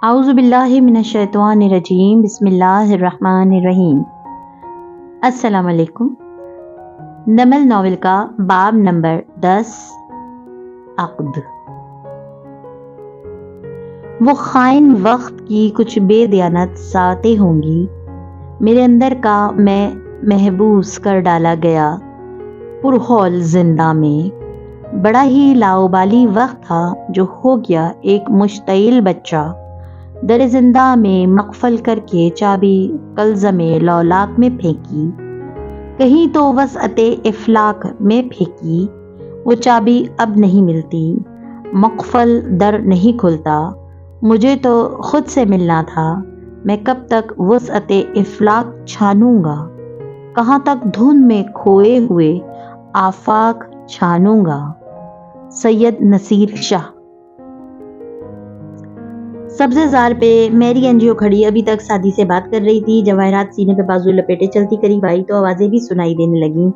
اعوذ باللہ من الشیطان الرجیم بسم اللہ الرحمن الرحیم۔ السلام علیکم۔ نمل ناول کا باب نمبر 10 عقد۔ وہ خائن وقت کی کچھ بے دیانت ساعتیں ہوں گی، میرے اندر کا میں محبوس کر ڈالا گیا پرہول زندہ میں۔ بڑا ہی لاؤبالی وقت تھا جو ہو گیا ایک مشتعل بچہ، در زندہ میں مقفل کر کے چابی کلزم لولاک میں پھینکی، کہیں تو وسعت افلاک میں پھینکی۔ وہ چابی اب نہیں ملتی، مقفل در نہیں کھلتا، مجھے تو خود سے ملنا تھا۔ میں کب تک وسعت افلاک چھانوں گا، کہاں تک دھن میں کھوئے ہوئے آفاق چھانوں گا۔ سید نصیر شاہ۔ سبز زار پہ میری انجیو کھڑی ابھی تک سعدی سے بات کر رہی تھی۔ جواہرات سینے پہ بازو لپیٹے چلتی قریب آئی تو آوازیں بھی سنائی دینے لگیں۔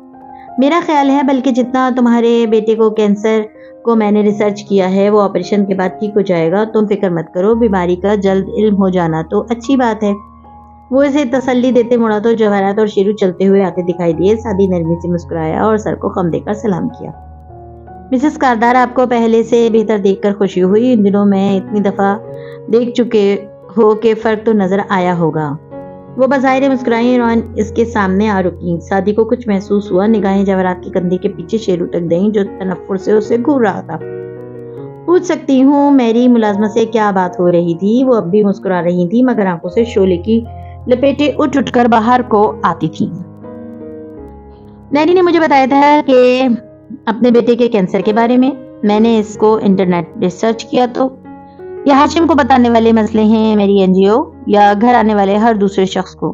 میرا خیال ہے بلکہ جتنا تمہارے بیٹے کو کینسر کو میں نے ریسرچ کیا ہے وہ آپریشن کے بعد ٹھیک ہو جائے گا، تم فکر مت کرو، بیماری کا جلد علم ہو جانا تو اچھی بات ہے۔ وہ اسے تسلی دیتے مڑا تو جواہرات اور شیرو چلتے ہوئے آتے دکھائی دیے۔ سعدی نرمی سے مسکرایا اور سر کو خم دے کر سلام کیا۔ مسز کاردار، آپ کو پہلے سے بہتر دیکھ کر خوشی ہوئی، ان دنوں میں اتنی دفعہ دیکھ چکے ہو کہ فرق تو نظر آیا ہوگا۔ وہ بظاہر مسکرائیں اور اس کے سامنے آ رکیں۔ سعدی کو کچھ محسوس ہوا، نگاہیں جواہرات کے کندھے کے پیچھے شیرو تک گئیں جو تنفر سے اسے گھور رہا تھا۔ پوچھ سکتی ہوں میری ملازمت سے کیا بات ہو رہی تھی؟ وہ اب بھی مسکرا رہی تھی مگر آنکھوں سے شعلے کی لپیٹیں اٹھ کر باہر کو آتی تھیں۔ نیری نے مجھے بتایا تھا کہ اپنے بیٹے کے کینسر کے بارے میں نے اس کو انٹرنیٹ ریسرچ کیا تو یہ ہاشم کو بتانے والے مسئلے ہیں میری NGO یا گھر آنے والے ہر دوسرے شخص کو؟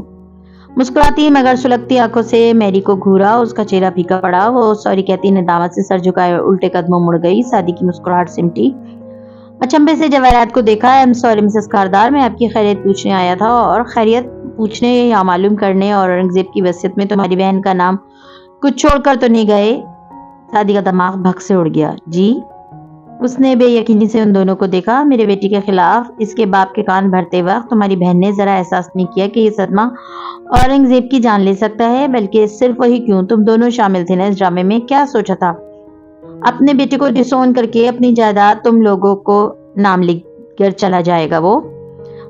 مسکراتی مگر سلگتی آنکھوں سے میری کو گھورا، اس کا چہرہ پھیکا پڑا۔ وہ سوری کہتی ندامت سے سر جھکائے اور الٹے قدموں مڑ گئی۔ سعدی کی مسکراہٹ سمٹی، اچنبے سے جواہرات کو دیکھا۔ ایم سوری مسز کاردار، میں آپ کی خیریت پوچھنے آیا تھا، اور خیریت پوچھنے یا معلوم کرنے، اور اورنگزیب کی وصیت میں تمہاری بہن کا نام کچھ چھوڑ کر تو نہیں گئے؟ سعدی کا دماغ بھگ سے اڑ گیا۔ جی؟ اس نے بے یقینی سے ان دونوں کو دیکھا۔ میرے بیٹے کے خلاف اس کے باپ کے کان بھرتے وقت تمہاری بہن نے ذرا احساس نہیں کیا کہ یہ صدمہ اورنگزیب کی جان لے سکتا ہے، بلکہ صرف وہی کیوں تم دونوں شامل تھے نا اس ڈرامے میں۔ کیا سوچا تھا؟ اپنے بیٹے کو ڈسون کر کے اپنی جائیداد تم لوگوں کو نام لکھ کر چلا جائے گا وہ؟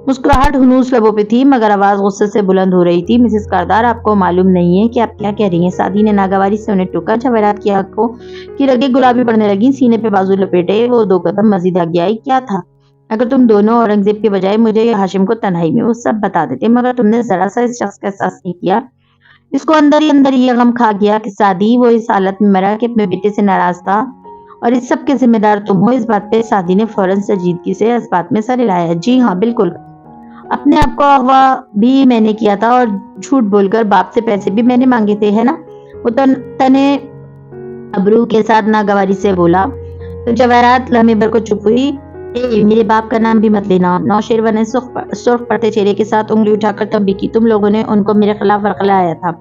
مسکراہٹ ہنوس لبوں پہ تھی مگر آواز غصے سے بلند ہو رہی تھی۔ مسز کاردار، آپ کو معلوم نہیں ہے کہ آپ کیا کہہ رہی ہیں؟ سعدی نے ناگواری سے انہیں ٹوکا۔ جواہرات کی آنکھوں کی رگیں گلابی پڑنے لگیں، سینے پہ بازو لپیٹے وہ 2 قدم مزید آگے آئی۔ کیا تھا؟ اگر تم دونوں اورنگزیب کے بجائے مجھے یا ہاشم کو تنہائی میں وہ سب بتا دیتے، مگر تم نے ذرا سا اس شخص کا احساس نہیں کیا۔ اس کو اندر ہی اندر یہ غم کھا گیا کہ سعدی وہ اس حالت میں مرا کہ اپنے بیٹے سے ناراض تھا، اور اس سب کے ذمہ دار تم ہو۔ اس بات پہ سعدی نے فوراً سنجیدگی سے اس بات میں سر ہلایا۔ جی ہاں بالکل، اپنے آپ کو اغوا بھی میں نے کیا تھا، اور جھوٹ بول کر باپ سے پیسے بھی میں نے مانگے تھے، ہے نا؟ وہ تنے ابرو کے ساتھ ناگواری سے بولا تو جواہرات لمحے بھر کو چپ ہوئی۔ اے میرے باپ کا نام بھی مت لینا۔ نوشیروان نے سرخ پڑتے چہرے کے ساتھ انگلی اٹھا کر تنبیہ کی۔ تم لوگوں نے ان کو میرے خلاف ورقلایا تھا،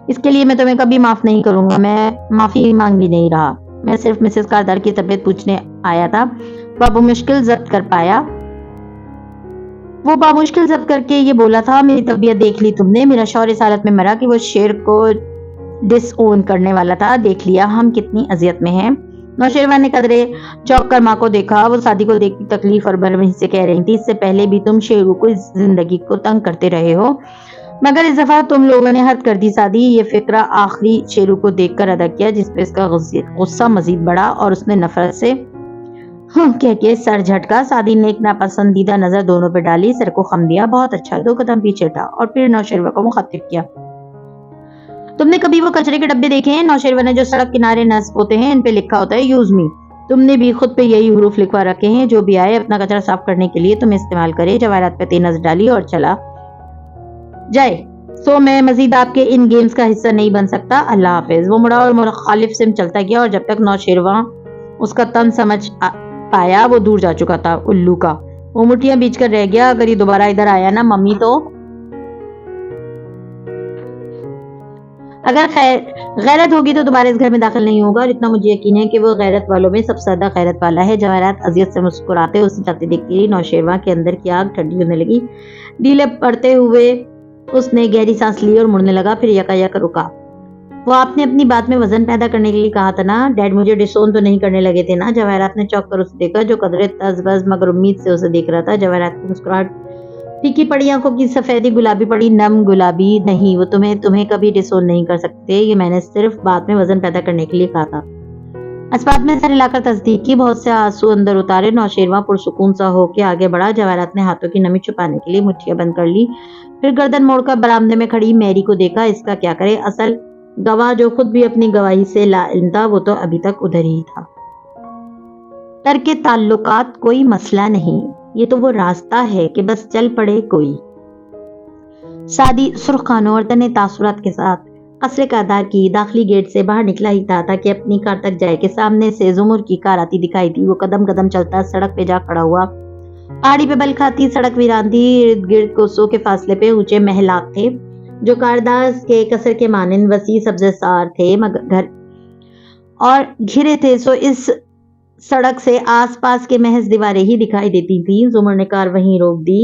اس کے لیے میں تمہیں کبھی معاف نہیں کروں گا۔ میں معافی مانگ بھی نہیں رہا، میں صرف مسز کاردار کی طبیعت پوچھنے آیا تھا۔ بامشکل ضبط کر پایا، وہ بامشکل ضبط کر کے یہ بولا تھا، میری طبیعت دیکھ لی تم نے؟ میرا شوہر اس حالت میں مرا کہ وہ شیر کو ڈس اون کرنے والا تھا۔ دیکھ لیا ہم کتنی اذیت میں ہیں۔ نوشیروان نے قدرے چونک کر ماں کو دیکھا۔ وہ سعدی کو دیکھتی تکلیف اور برہمی سے کہہ رہی تھی، اس سے پہلے بھی تم شیرو کو اس زندگی کو تنگ کرتے رہے ہو، مگر اس دفعہ تم لوگوں نے حد کر دی۔ سعدی یہ فقرہ آخری شیرو کو دیکھ کر ادا کیا، جس پہ اس کا غصہ مزید بڑھا اور اس نے نفرت سے کہہ کے سر جھٹکا۔ سعدی نے ایک ناپسندیدہ نظر دونوں پہ ڈالی، سر کو خم دیا۔ بہت اچھا، 2 قدم پیچھے ہٹا اور پھر نوشیروان کو مخاطب کیا۔ تم نے کبھی وہ کچرے کے ڈبے دیکھے ہیں نوشیروان نے جو سڑک کنارے نصب ہوتے ہیں؟ ان پہ لکھا ہوتا ہے یوز می۔ تم نے بھی خود پہ یہی حروف لکھوا رکھے ہیں، جو بھی آئے اپنا کچرا صاف کرنے کے لیے تم استعمال کرے۔ جواہرات پہ تیز نظر ڈالی اور چلا جائے سو میں مزید آپ کے ان گیمز کا حصہ نہیں بن سکتا۔ اللہ حافظ۔ وہ مڑا اور مخالف سمت چلتا گیا، اور جب تک نوشیروان اس کا تن سمجھ پایا وہ دور جا چکا تھا۔ الو کا وہ مٹھیاں بیچ کر رہ گیا، اگر یہ دوبارہ ادھر آیا نا ممی تو اگر غیرت ہوگی تو دوبارہ اس گھر میں داخل نہیں ہوگا، اور اتنا مجھے یقین ہے کہ وہ غیرت والوں میں سب سے زیادہ غیرت والا ہے۔ جواہرات اذیت سے مسکراتے اسے جاتے دیکھتی رہی۔ نوشیروان کے اندر کی آگ ٹھنڈی ہونے لگی۔ ڈھیلے پڑتے ہوئے اس نے گہری سانس لی اور مڑنے لگا، پھر یکایک رکا۔ وہ آپ نے اپنی بات میں وزن پیدا کرنے کے لیے کہا تھا نا؟ ڈیڈ مجھے ڈسون تو نہیں کرنے لگے تھے نا؟ جواہرات نے چونک کر اسے دیکھا، جو قدرے تز بز مگر امید سے اسے دیکھ رہا تھا۔ جواہرات کی مسکراہٹ پھیکی پڑی آنکھوں کی سفیدی گلابی پڑی، نم گلابی۔ نہیں، وہ تمہیں کبھی ڈسون نہیں کر سکتے، یہ میں نے صرف بات میں وزن پیدا کرنے کے لیے کہا تھا۔ اسبات میں سر ہلا کر تصدیق کی، بہت سے آنسو اندر اتارے۔ نوشیروان پرسکون سا ہو کے آگے بڑھا۔ جواہرات نے ہاتھوں کی نمی چھپانے کے لیے مٹھیاں بند کر لی، پھر گردن موڑ کر برآمدے میں کھڑی میری کو دیکھا۔ اس کا کیا کرے؟ اصل گواہ جو خود بھی اپنی گواہی سے لا علم تھا، وہ تو ابھی تک ادھر ہی تھا۔ ترک تعلقات کوئی مسئلہ نہیں، یہ تو وہ راستہ ہے کہ بس چل پڑے کوئی۔ سادی سرخ خانوں اور تنے تاثرات کے ساتھ قصر کردار کی داخلی گیٹ سے باہر نکلا ہی تھا کہ اپنی کار تک جائے کہ سامنے سے زمر کی کار آتی دکھائی دی۔ وہ قدم قدم چلتا سڑک پہ جا کھڑا ہوا۔ پہاڑی پہ بل کھاتی سڑک ویران تھی، ارد گرد کوسوں کے فاصلے پہ اونچے محلات تھے جو کارداز کے قصر کے مانند وسیع سبزہ سار مگر گھر اور گھرے تھے، سو اس سڑک سے آس پاس کے محض دیواریں ہی دکھائی دیتی تھیں۔ زمر نے کار وہیں روک دی،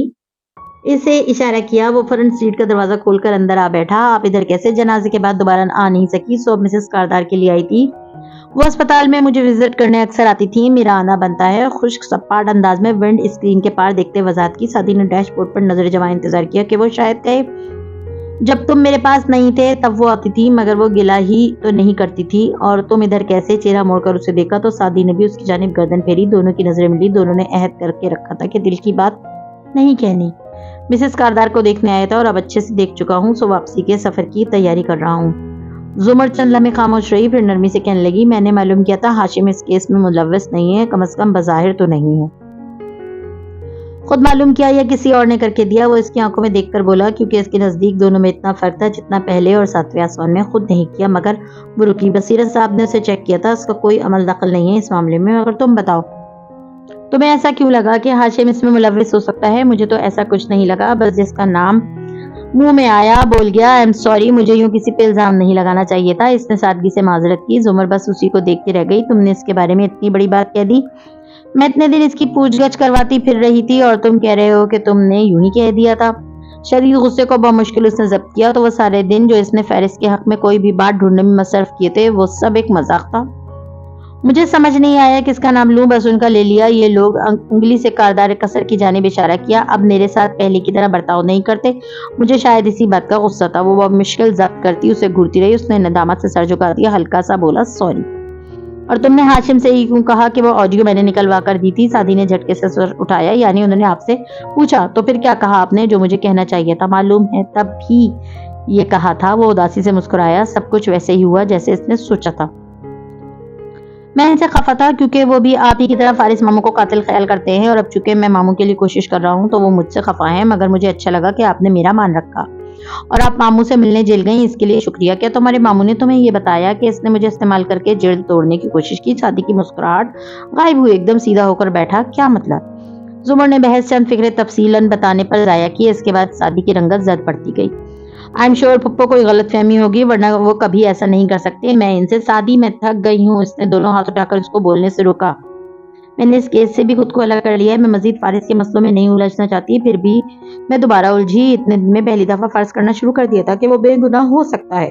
اسے اشارہ کیا۔ وہ فرنٹ سیٹ کا دروازہ کھول کر اندر آ بیٹھا۔ آپ ادھر کیسے؟ جنازے کے بعد دوبارہ آ نہیں سکی، سو مسز کاردار کے لیے آئی تھی۔ وہ اسپتال میں مجھے وزٹ کرنے اکثر آتی تھی، میرا آنا بنتا ہے۔ خشک سپاٹ انداز میں ونڈ اسکرین کے پار دیکھتے وضاحت کی۔ سادی نے ڈیش بورڈ پر نظر جمائے انتظار کیا کہ وہ شاید کہے جب تم میرے پاس نہیں تھے تب وہ آتی تھی، مگر وہ گلہ ہی تو نہیں کرتی تھی۔ اور تم ادھر کیسے؟ چہرہ موڑ کر اسے دیکھا تو سادی نے بھی اس کی جانب گردن پھیری۔ دونوں کی نظریں ملی، دونوں نے عہد کر کے رکھا تھا کہ دل کی بات نہیں کہنی۔ مسز کاردار کو دیکھنے آیا تھا اور اب اچھے سے دیکھ چکا ہوں، سو واپسی کے سفر کی تیاری کر رہا ہوں۔ زمر چند لمحے خاموش رہی، پھر نرمی سے کہنے لگی، میں نے معلوم کیا تھا ہاشم اس کیس میں ملوث نہیں ہے، کم از کم بظاہر تو نہیں ہے۔ خود معلوم کیا یا کسی اور نے کر کے دیا؟ وہ اس کی آنکھوں میں دیکھ کر بولا، کیونکہ اس کے نزدیک دونوں میں اتنا فرق تھا جتنا پہلے اور ساتویں آسمان میں۔ خود نہیں کیا، مگر وہ رکی۔ بصیرت صاحب نے اسے چیک کیا تھا، اس کا کوئی عمل دخل نہیں ہے اس معاملے میں، مگر تم بتاؤ تمہیں ایسا کیوں لگا کہ ہاشم اس میں ملوث ہو سکتا ہے؟ مجھے تو ایسا کچھ نہیں لگا، بس جس کا نام منہ میں آیا بول گیا۔ آئی ایم سوری، مجھے یوں کسی پہ الزام نہیں لگانا چاہیے تھا۔ اس نے سادگی سے معذرت کی۔ زمر بس اسی کو دیکھتی رہ گئی۔ تم نے اس کے بارے میں اتنی بڑی بات کہہ دی، میں اتنے دن اس کی پوچھ گچھ کرواتی پھر رہی تھی اور تم کہہ رہے ہو کہ تم نے یوں ہی کہہ دیا تھا۔ شدید غصے کو بمشکل اس نے ضبط کیا تو وہ سارے دن جو اس نے فہرست کے حق میں کوئی بھی بات ڈھونڈنے میں مصرف کیے تھے، وہ سب ایک مذاق تھا۔ مجھے سمجھ نہیں آیا کس کا نام لوں، بس ان کا لے لیا۔ یہ لوگ انگلی سے کاردار قصر کی جانب اشارہ کیا، اب میرے ساتھ پہلے کی طرح برتاؤ نہیں کرتے۔ مجھے شاید اسی بات کا غصہ تھا۔ وہ بمشکل ضبط کرتی اسے گھورتی رہی۔ اس نے ندامت سے سر جھکا دیا، ہلکا سا بولا، سوری۔ اور تم نے ہاشم سے ہی کیوں کہا کہ وہ آڈیو میں نے نکلوا کر دی تھی؟ سادی نے جھٹکے سے سر اٹھایا، یعنی انہوں نے آپ سے پوچھا تو پھر کیا کہا آپ نے؟ جو مجھے کہنا چاہیے تھا، معلوم ہے تب بھی یہ کہا تھا۔ وہ اداسی سے مسکرایا، سب کچھ ویسے ہی ہوا جیسے اس نے سوچا تھا۔ میں ان سے خفا تھا کیونکہ وہ بھی آپ ہی کی طرح فارس ماموں کو قاتل خیال کرتے ہیں، اور اب چونکہ میں ماموں کے لیے کوشش کر رہا ہوں تو وہ مجھ سے خفا ہیں، مگر مجھے اچھا لگا کہ آپ نے میرا مان رکھا اور آپ ماموں سے ملنے جیل گئیں، اس کے لیے شکریہ۔ کیا تمہارے ماموں نے تمہیں یہ بتایا کہ اس نے مجھے استعمال کر کے جلد توڑنے کی کوشش کی؟ سادی کی مسکراہٹ غائب ہوئی، ایک دم سیدھا ہو کر بیٹھا۔ کیا مطلب؟ زمر نے بحث چند فکرے تفصیلاً بتانے پر ضائع کی۔ اس کے بعد سادی کی رنگت زرد پڑتی گئی۔ آئی ایم شیور پھپھو کوئی غلط فہمی ہوگی، ورنہ وہ کبھی ایسا نہیں کر سکتے۔ میں ان سے سادی میں تھک گئی ہوں۔ اس نے دونوں ہاتھ اٹھا کر اس کو بولنے سے روکا۔ میں نے اس کیس سے بھی خود کو الگ کر لیا ہے، میں مزید فارس کے مسئلوں میں نہیں الجھنا چاہتی۔ پھر بھی میں دوبارہ الجھی۔ اتنے دن میں پہلی دفعہ فرض کرنا شروع کر دیا تھا کہ وہ بے گناہ ہو سکتا ہے،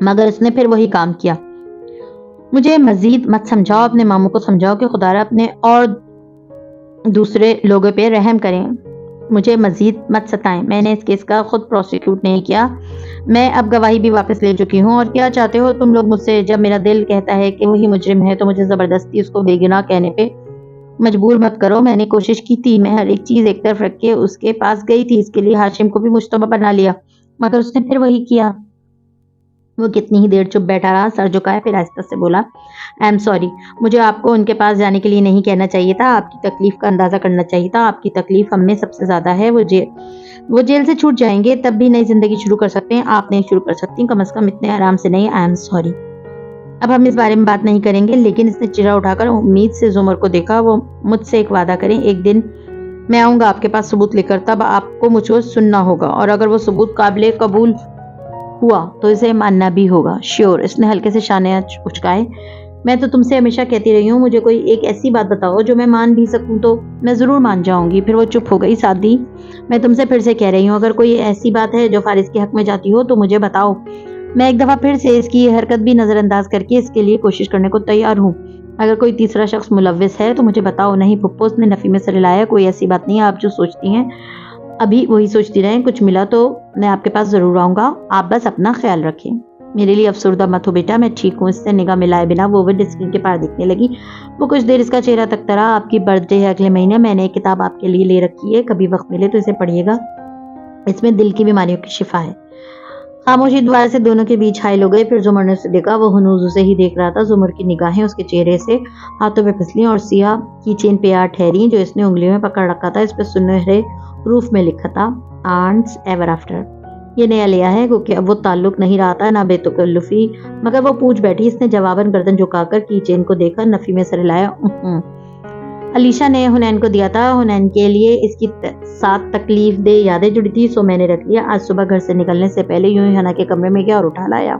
مگر اس نے پھر وہی کام کیا۔ مجھے مزید مت سمجھاؤ، اپنے ماموں کو سمجھاؤ کہ خدا را اپنے اور دوسرے لوگوں پہ رحم کریں۔ مجھے مزید مت ستائیں، میں نے اس کیس کا خود پروسیکیوٹ نہیں کیا، میں اب گواہی بھی واپس لے چکی ہوں۔ اور کیا چاہتے ہو تم لوگ مجھ سے؟ جب میرا دل کہتا ہے کہ وہی مجرم ہے تو مجھے زبردستی اس کو بے گناہ کہنے پہ مجبور مت کرو۔ میں نے کوشش کی تھی، میں ہر ایک چیز ایک طرف رکھ کے اس کے پاس گئی تھی، اس کے لیے ہاشم کو بھی مشتبہ بنا لیا، مگر اس نے پھر وہی کیا۔ وہ کتنی ہی دیر چپ بیٹھا رہا، سر جھکایا، پھر آہستہ سے بولا، آئی ایم سوری، مجھے آپ کو ان کے پاس جانے کے لیے نہیں کہنا چاہیے تھا، آپ کی تکلیف کا اندازہ کرنا چاہیے تھا۔ آپ کی تکلیف ہم میں سب سے زیادہ ہے۔ وہ جیل سے چھوٹ جائیں گے، تب بھی نئی زندگی شروع کر سکتے ہیں، آپ نہیں شروع کر سکتی، کم از کم اتنے آرام سے نہیں۔ آئی ایم سوری، اب ہم اس بارے میں بات نہیں کریں گے۔ لیکن اس نے چہرہ اٹھا کر امید سے زمر کو دیکھا۔ وہ مجھ سے ایک وعدہ کریں، ایک دن میں آؤں گا آپ کے پاس ثبوت لے کر، تب آپ کو مجھ کو سننا ہوگا، اور اگر وہ ثبوت قابل قبول ہوا تو اسے ماننا بھی ہوگا. شیور. اس نے ہلکے سے شانے اچکائے. میں تو تم سے ہمیشہ کہتی رہی ہوں مجھے کوئی ایک ایسی بات بتاؤ جو میں مان بھی سکوں تو میں ضرور مان جاؤں گی. پھر وہ چپ ہو گئی. سعدی میں تم سے پھر سے کہہ رہی ہوں اگر کوئی ایسی بات ہے جو فارس کے حق میں جاتی ہو تو مجھے بتاؤ. میں ایک دفعہ پھر سے اس کی یہ حرکت بھی نظر انداز کر کے اس کے لیے کوشش کرنے کو تیار ہوں. اگر کوئی تیسرا شخص ملوث ہے تو مجھے بتاؤ. نہیں پھپھو اس نے نفی میں سر ہلایا. کوئی ایسی بات نہیں ہے. آپ جو سوچتی ہیں ابھی وہی سوچتی رہیں. کچھ ملا تو میں آپ کے پاس ضرور آؤں گا. آپ بس اپنا خیال رکھیں. میرے لیے افسردہ مت ہو بیٹا میں ٹھیک ہوں. اس سے نگاہ ملائے بنا وہ ونڈو اسکرین کے پار دیکھنے لگی. وہ کچھ دیر اس کا چہرہ تکتا رہا. آپ کی برتھ ڈے ہے اگلے مہینے. میں نے ایک کتاب آپ کے لیے لے رکھی ہے. کبھی وقت ملے تو اسے پڑھیے گا. اس میں دل کی بیماریوں کی شفا ہے. خاموشی دوبارہ سے دونوں کے بیچ حائل ہو گئی. پھر زمر نے اسے دیکھا. وہ ہنوز اسے ہی دیکھ رہا تھا. زمر کی نگاہیں اس کے چہرے سے ہاتھوں پہ پھسلیں اور سیاہ کی چین پہ آ ٹھہری جو اس نے انگلیوں میں پکڑ رکھا تھا. اس پہ سنہرے حروف میں لکھا تھا آنٹس ایور آفٹر. یہ نیا لیا ہے کیونکہ اب وہ تعلق نہیں رہا تھا نہ بے تکلفی. مگر وہ پوچھ بیٹھی. اس نے جواباً گردن جھکا کر کی چین کو دیکھا. نفی میں سر ہلایا. علیشا نے حنین کو دیا تھا. حنین کے لیے اس کی ساتھ تکلیف دہ یادیں جڑی تھی سو میں نے رکھ لیا. آج صبح گھر سے نکلنے سے پہلے یوں ہی حنا کے کمرے میں گیا اور اٹھا لایا.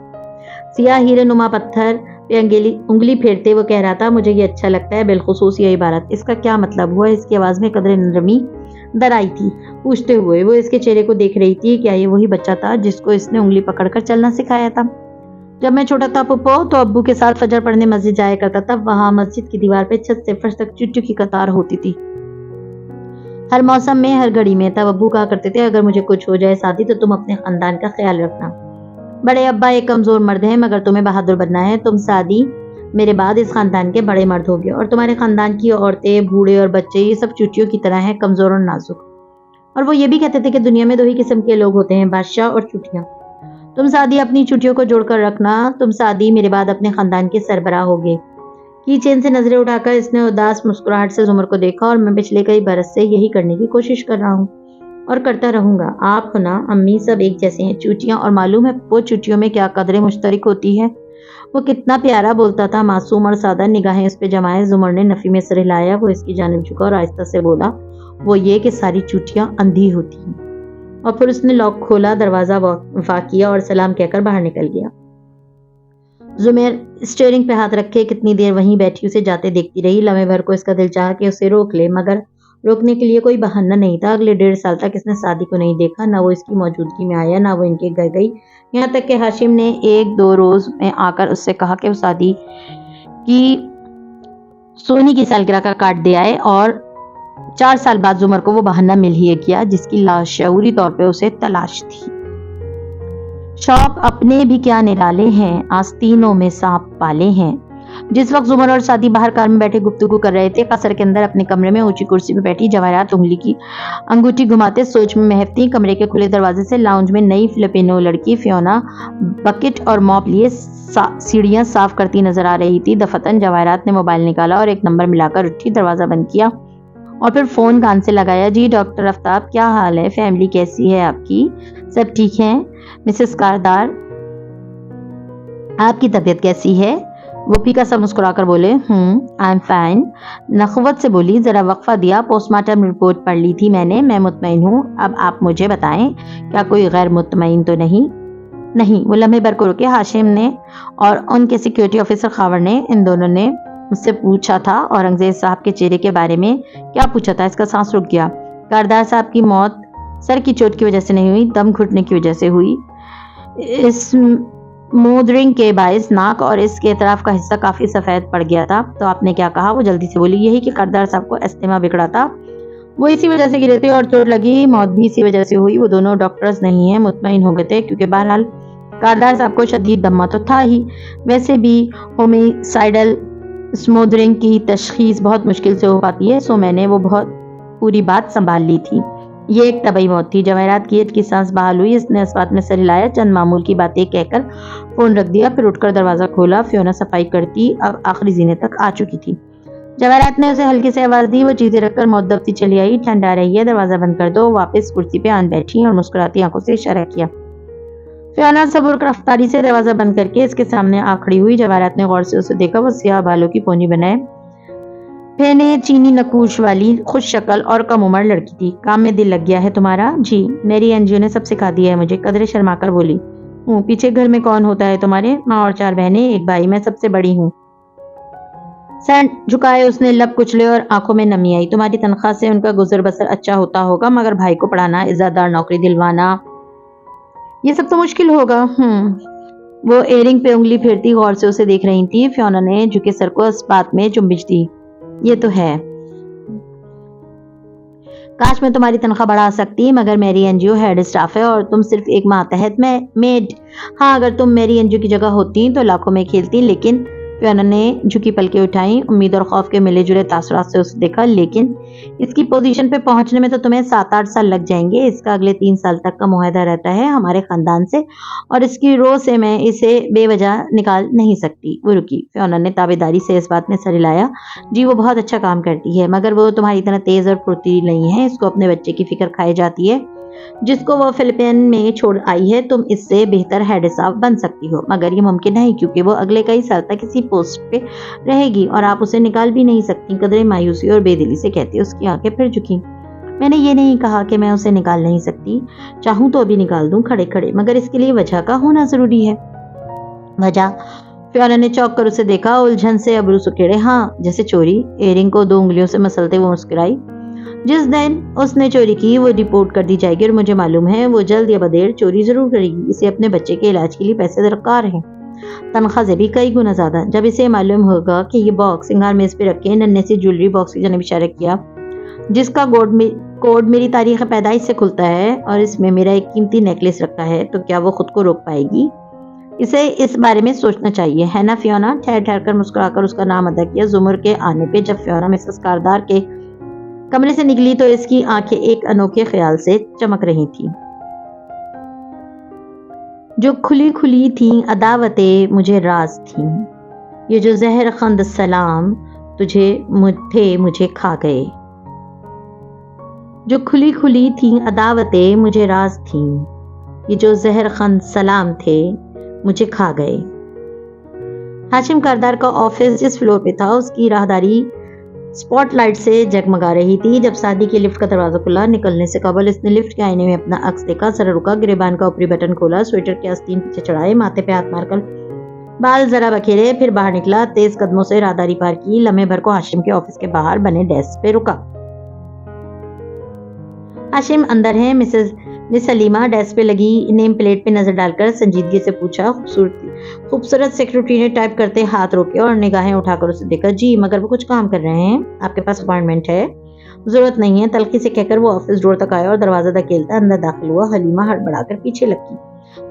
سیاہ ہیرے نما پتھر پہ انگلی پھیرتے وہ کہہ رہا تھا مجھے یہ اچھا لگتا ہے. بالخصوص یہ عبارت. اس کا کیا مطلب ہوا؟ اس کی آواز میں قدرے نرمی در آئی تھی. پوچھتے ہوئے وہ اس کے چہرے کو دیکھ رہی تھی. کیا یہ وہی بچہ تھا جس کو اس نے انگلی پکڑ کر چلنا سکھایا تھا؟ جب میں چھوٹا تھا پپو تو ابو کے ساتھ فجر پڑھنے مسجد جایا کرتا تھا. وہاں مسجد کی دیوار پہ چھت سے فرش تک چٹیوں کی قطار ہوتی تھی. ہر موسم میں ہر گھڑی میں. تب ابو کہا کرتے تھے اگر مجھے کچھ ہو جائے سعدی تو تم اپنے خاندان کا خیال رکھنا. بڑے ابا ایک کمزور مرد ہیں مگر تمہیں بہادر بننا ہے. تم سعدی میرے بعد اس خاندان کے بڑے مرد ہو گئے اور تمہارے خاندان کی عورتیں بوڑھے اور بچے یہ سب چوٹیوں کی طرح ہیں کمزور اور نازک. اور وہ یہ بھی کہتے تھے کہ دنیا میں دو ہی قسم کے لوگ ہوتے ہیں بادشاہ اور چوٹیاں. تم سعدی اپنی چوٹیوں کو جوڑ کر رکھنا. تم سعدی میرے بعد اپنے خاندان کے سربراہ ہوگے. کی چین سے نظریں اٹھا کر اس نے اداس مسکراہٹ سے زمر کو دیکھا. اور میں پچھلے کئی برس سے یہی کرنے کی کوشش کر رہا ہوں اور کرتا رہوں گا. آپ حنا امی سب ایک جیسے ہیں چوٹیاں. اور معلوم ہے وہ چوٹیوں میں کیا قدریں مشترک ہوتی ہے. وہ کتنا پیارا بولتا تھا. معصوم اور سادہ. نگاہیں اس پہ جمائے زمر نے نفی میں سر ہلایا. وہ اس کی جانب جھکا اور آہستہ سے بولا وہ یہ کہ ساری چوٹیاں اندھی ہوتی ہیں. اور پھر اس نے لاک کھولا دروازہ واق کیا اور سلام کہہ کر باہر نکل گیا. زمیر اسٹیئرنگ پہ ہاتھ رکھے کتنی دیر وہیں بیٹھی اسے جاتے دیکھتی رہی. لمحے بھر کو اس کا دل چاہا کہ اسے روک لے مگر روکنے کے لیے کوئی بہانہ نہیں تھا. اگلے 1.5 سال تک اس نے سعدی کو نہیں دیکھا. نہ وہ اس کی موجودگی میں آیا نہ وہ ان کے گھر گئی. یہاں تک کہ ہاشم نے 1-2 روز میں آ کر اس سے کہا کہ وہ سعدی کی سونی کی سالگرہ کا کارڈ دے آئے. اور 4 سال بعد زمر کو وہ بہانہ مل ہی گیا جس کی لاشعوری طور پہ اسے تلاش تھی. شوق اپنے بھی کیا نرالے ہیں آستینوں میں سانپ پالے ہیں. جس وقت زمر اور سعدی باہر کار میں بیٹھے گفتگو کر رہے تھے قصر کے اندر اپنے کمرے میں اونچی کرسی پہ بیٹھی جواہرات انگلی کی انگوٹھی گھماتے سوچ میں محو تھیں. کمرے کے کھلے دروازے سے لاؤنج میں نئی فلپینو لڑکی فیونا بکٹ اور موپ لیے سیڑھیاں صاف کرتی نظر آ رہی تھی. دفتن جواہرات نے موبائل نکالا اور ایک نمبر ملا کر اٹھی. دروازہ بند کیا اور پھر فون کان سے لگایا. جی ڈاکٹر آفتاب کیا حال ہے؟ فیملی کیسی ہے آپ کی؟ سب ٹھیک ہیں مسز کاردار. آپ کی طبیعت کیسی ہے؟ وہ پھیکا سا مسکرا کر بولے آئی ایم فائن. نخوت سے بولی. ذرا وقفہ دیا. پوسٹ مارٹم رپورٹ پڑھ لی تھی میں مطمئن ہوں. اب آپ مجھے بتائیں کیا کوئی غیر مطمئن تو نہیں؟ نہیں. وہ لمحے بھر کو رکے. ہاشم نے اور ان کے سیکیورٹی آفیسر خاور نے ان دونوں نے مجھ سے پوچھا تھا. اورنگزیب صاحب کے چہرے کے بارے میں کیا پوچھا تھا؟ اس کا سانس رک گیا. کاردار صاحب کی موت سر کی چوٹ کی وجہ سے نہیں ہوئی دم گھٹنے کی وجہ سے ہوئی. اس مودرنگ کے باعث ناک اور اس کے اطراف کا حصہ کافی سفید پڑ گیا تھا. تو آپ نے کیا کہا؟ وہ جلدی سے بولی. یہی کہ کاردار صاحب کو استھما بگڑا تھا وہ اسی وجہ سے گرے تھے اور چوٹ لگی. موت بھی اسی وجہ سے ہوئی. وہ دونوں ڈاکٹرز نہیں ہیں. مطمئن ہو گئے تھے کیونکہ بہرحال کاردار صاحب کو شدید دمہ تو تھا ہی. ویسے بھی ہومیسائیڈل اسمودرنگ کی تشخیص بہت مشکل سے ہو پاتی ہے. سو میں نے وہ بہت پوری بات سنبھال لی تھی. یہ ایک طبعی موت تھی. جواہرات کی سانس بحال ہوئی. اس نے اس بات میں سر ہلایا. چند معمول کی باتیں کہہ کر فون رکھ دیا. پھر اٹھ کر دروازہ کھولا. فیونا صفائی کرتی اب آخری زینے تک آ چکی تھی. جواہرات نے اسے ہلکی سے آواز دی. وہ چیزیں رکھ کر مودبتی چلی آئی. ٹھنڈ آ رہی ہے دروازہ بند کر دو. واپس کرسی پہ آن بیٹھی اور مسکراتی آنکھوں سے اشارہ کیا. فیونا صبر رفتاری سے دروازہ بند کر کے اس کے سامنے آ کھڑی ہوئی. جواہرات نے غور سے اسے دیکھا. وہ سیاہ بالوں کی پونی بنائے پہنے چینی نقوش والی خوش شکل اور کم عمر لڑکی تھی. کام میں دل لگ گیا ہے تمہارا؟ جی میری NGO نے سب سکھا دیا ہے مجھے. قدرے شرما کر بولی. ہوں۔ پیچھے گھر میں کون ہوتا ہے تمہارے؟ ماں اور 4 بہنیں، ایک بھائی، میں سب سے بڑی ہوں۔ سر جھکائے اس نے لب کچلے اور آنکھوں میں نمی آئی۔ تمہاری تنخواہ سے ان کا گزر بسر اچھا ہوتا ہوگا، مگر بھائی کو پڑھانا، عزت دار نوکری دلوانا، یہ سب تو مشکل ہوگا۔ وہ ایئرنگ پہ انگلی پھیرتی غور سے اسے دیکھ رہی تھی۔ فیونا نے جھکے سر کو اس بات میں جنبش دی۔ یہ تو ہے، کاش میں تمہاری تنخواہ بڑھا سکتی، مگر میری این جی او ہیڈ اسٹاف ہے اور تم صرف ایک ماتحت میڈ۔ ہاں، اگر تم میری این جی او کی جگہ ہوتی تو لاکھوں میں کھیلتی۔ لیکن فیونا نے جھکی پلکیں اٹھائیں، امید اور خوف کے ملے جلے تاثرات سے اسے دیکھا۔ لیکن اس کی پوزیشن پہ پہنچنے میں تو تمہیں 7-8 سال لگ جائیں گے۔ اس کا اگلے 3 سال تک کا معاہدہ رہتا ہے ہمارے خاندان سے، اور اس کی رو سے میں اسے بے وجہ نکال نہیں سکتی۔ وہ رکی۔ فیونا نے تابعداری سے اس بات میں سر ہلایا۔ جی، وہ بہت اچھا کام کرتی ہے، مگر وہ تمہاری طرح تیز اور پھرتیلی نہیں ہے۔ اس کو اپنے بچے کی فکر کھائی جاتی ہے جس کو وہ فلپین میں چھوڑ آئی ہے۔ تم اس سے بہتر ہیڈ اسٹاف بن سکتی ہو، مگر یہ ممکن نہیں کیونکہ وہ اگلے کئی سال تک اسی پوسٹ پہ رہے گی اور آپ اسے نکال بھی نہیں سکتی۔ قدرے مایوسی اور بے دلی سے کہتی اس کی آنکھیں پھر جھکیں۔ میں نے یہ نہیں کہا کہ میں اسے نکال نہیں سکتی، چاہوں تو ابھی نکال دوں کھڑے کھڑے، مگر اس کے لیے وجہ کا ہونا ضروری ہے۔ وجہ؟ فیونا نے چوک کر اسے دیکھا، الجھن سے ابرو سکیڑے۔ ہاں، جیسے چوری۔ ایئرنگ کو 2 انگلیوں سے مسلتے وہ مسکرائی۔ جس دن اس نے چوری کی وہ رپورٹ کر دی جائے گی، اور مجھے معلوم ہے وہ جلد یا بدیر چوری ضرور کرے گی۔ اسے اپنے بچے کے علاج کے لیے پیسے درکار ہیں، تنخواہ سے بھی کئی گنا زیادہ۔ جب اسے معلوم ہوگا کہ یہ باکس سنگار میز پہ رکھے ننھے سے جویلری باکس کی جانب اشارہ کیا، جس کا کوڈ میری تاریخ پیدائش سے کھلتا ہے اور اس میں میرا ایک قیمتی نیکلس رکھا ہے، تو کیا وہ خود کو روک پائے گی؟ اسے اس بارے میں سوچنا چاہیے، ہے نا فیونا؟ ٹھہر کر مسکرا کر اس کا نام ادا کیا۔ زمر کے آنے پہ جب فیونا مسز کاردار کے کمرے سے نکلی تو اس کی آنکھیں ایک انوکھے خیال سے چمک رہی تھیں۔ جو کھلی کھلی تھیں عداوتیں مجھے راز تھیں، یہ جو زہر خند سلام مجھے کھا گئے۔ جو کھلی کھلی تھیں عداوتیں مجھے راز تھیں، یہ جو زہر خند سلام تھے مجھے کھا گئے۔ ہاشم کاردار کا آفس جس فلور پہ تھا اس کی راہداری سپاٹ لائٹ سے جگمگا رہی تھی۔ جب سعدی کے لفٹ کا دروازہ کھلا نکلنے سے قبل اس نے لفٹ کے آئینے میں اپنا عکس دیکھا، ذرا رکا، گریبان کا اوپری بٹن کھولا، سویٹر کے آستین پیچھے چڑھائے، ماتھے پہ ہاتھ مار کر بال ذرا بکھیرے، پھر باہر نکلا، تیز قدموں سے راہداری پار کی، لمحے بھر کو ہاشم کے آفس کے باہر بنے ڈیسک پہ رکا۔ ہاشم اندر ہیں؟ مس سلیمہ ڈیسک پہ لگی نیم پلیٹ پہ نظر ڈال کر سنجیدگی سے پوچھا۔ خوبصورت سیکرٹری نے ٹائپ کرتے ہاتھ روکے اور نگاہیں اٹھا کر اسے دیکھا۔ جی، مگر وہ کچھ کام کر رہے ہیں، آپ کے پاس اپائنٹمنٹ ہے؟ ضرورت نہیں ہے، تلخی سے کہہ کر وہ آفس ڈور تک آیا اور دروازہ دھکیلتا اندر داخل ہوا۔ حلیمہ ہڑبڑا کر پیچھے لکی۔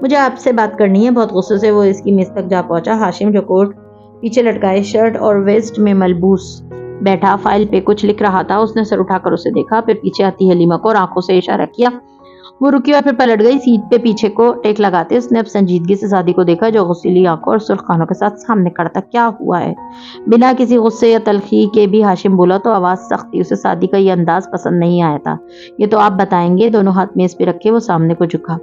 مجھے آپ سے بات کرنی ہے۔ بہت غصے سے وہ اس کی میز تک جا پہنچا۔ ہاشم جو کوٹ پیچھے لٹکائے شرٹ اور ویسٹ میں ملبوس بیٹھا فائل پہ کچھ لکھ رہا تھا، اس نے سر اٹھا کر اسے دیکھا، پھر پیچھے آتی حلیمہ کو اور آنکھوں سے اشارہ کیا۔ وہ رکی اور پھر پلٹ گئی۔ سیٹ پہ پیچھے کو ٹیک لگاتے اس نے اب سنجیدگی سے سعدی کو دیکھا جو غصیلی آنکھوں اور سرخ کانوں کے ساتھ سامنے کھڑا تھا۔ کیا ہوا ہے؟ بنا کسی غصے یا تلخی کے بھی ہاشم بولا تو آواز سخت تھی۔ اسے سعدی کا یہ انداز پسند نہیں آیا تھا۔ یہ تو آپ بتائیں گے؟ دونوں ہاتھ میز پہ رکھے وہ سامنے کو جھکا۔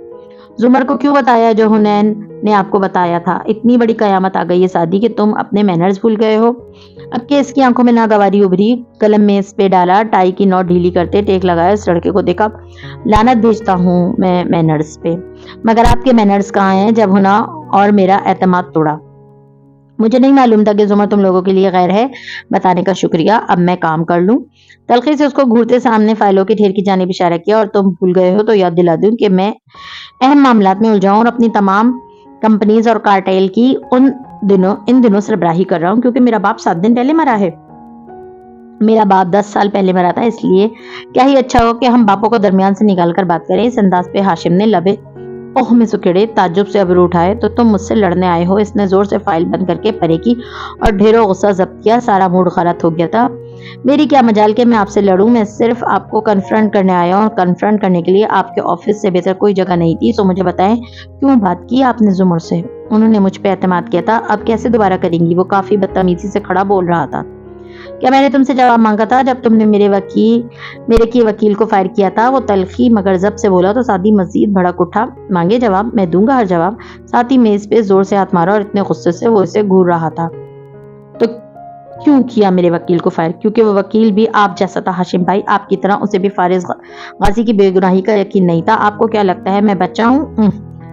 زمر کو کیوں بتایا جو حنین نے آپ کو بتایا تھا؟ اتنی بڑی قیامت آ گئی ہے سعدی کہ تم اپنے مینرز بھول گئے ہو؟ اب کہ اس کی آنکھوں میں ناگواری ابھری، قلم میز پہ ڈالا، ٹائی کی نوٹ ڈھیلی کرتے ٹیک لگایا، اس لڑکے کو دیکھا۔ لعنت بھیجتا ہوں میں مینرز پہ، مگر آپ کے مینرز کہاں ہیں جب ہنا اور میرا اعتماد توڑا؟ مجھے نہیں معلوم تھا کہ زمر تم لوگوں کے لیے غیر ہے، بتانے کا شکریہ، اب میں کام کر لوں۔ تلخی سے اس کو گھورتے سامنے فائلوں کے ڈھیر کی جانب اشارہ کیا۔ اور تم بھول گئے ہو تو یاد دلا دوں کہ میں اہم معاملات میں الجھا ہوں اور اپنی تمام کمپنیز اور کارٹیل کی ان دنوں سربراہی کر رہا ہوں کیونکہ میرا باپ 7 دن پہلے مرا ہے۔ میرا باپ 10 سال پہلے مرا تھا، اس لیے کیا ہی اچھا ہو کہ ہم باپوں کو درمیان سے نکال کر بات کریں۔ اس انداز پہ ہاشم نے لبے اوہ میں سکڑے، تعجب سے ابرو اٹھائے۔ تو تم مجھ سے لڑنے آئے ہو؟ اس نے زور سے فائل بند کر کے پرے کی اور ڈھیروں غصہ ضبط کیا۔ سارا موڈ غلط ہو گیا تھا۔ میری کیا مجال کہ میں آپ سے لڑوں، میں صرف آپ کو کنفرنٹ کرنے آیا ہوں اور کنفرنٹ کرنے کے لیے آپ کے آفس سے بہتر کوئی جگہ نہیں تھی۔ سو مجھے بتائیں کیوں بات کی آپ نے زمر سے؟ انہوں نے مجھ پہ اعتماد کیا تھا، اب کیسے دوبارہ کریں گی؟ وہ کافی بدتمیزی سے کھڑا بول رہا تھا۔ کیا میں نے تم سے جواب مانگا تھا جب تم نے میرے کی وکیل کو فائر کیا تھا؟ وہ تلخی مگر ضبط سے بولا تو سعدی مزید بھڑک اٹھا۔ مانگے جواب؟ میں دوں گا ہر جواب۔ ساتھ ہی میز پہ زور سے ہاتھ مارا اور اتنے غصے سے وہ اسے گھور رہا تھا۔ تو کیوں کیا میرے وکیل کو فائر؟ کیونکہ وہ وکیل بھی آپ جیسا تھا ہاشم بھائی، آپ کی طرح اسے بھی فارز غازی کی بے گناہی کا یقین نہیں تھا۔ آپ کو کیا لگتا ہے میں بچہ ہوں؟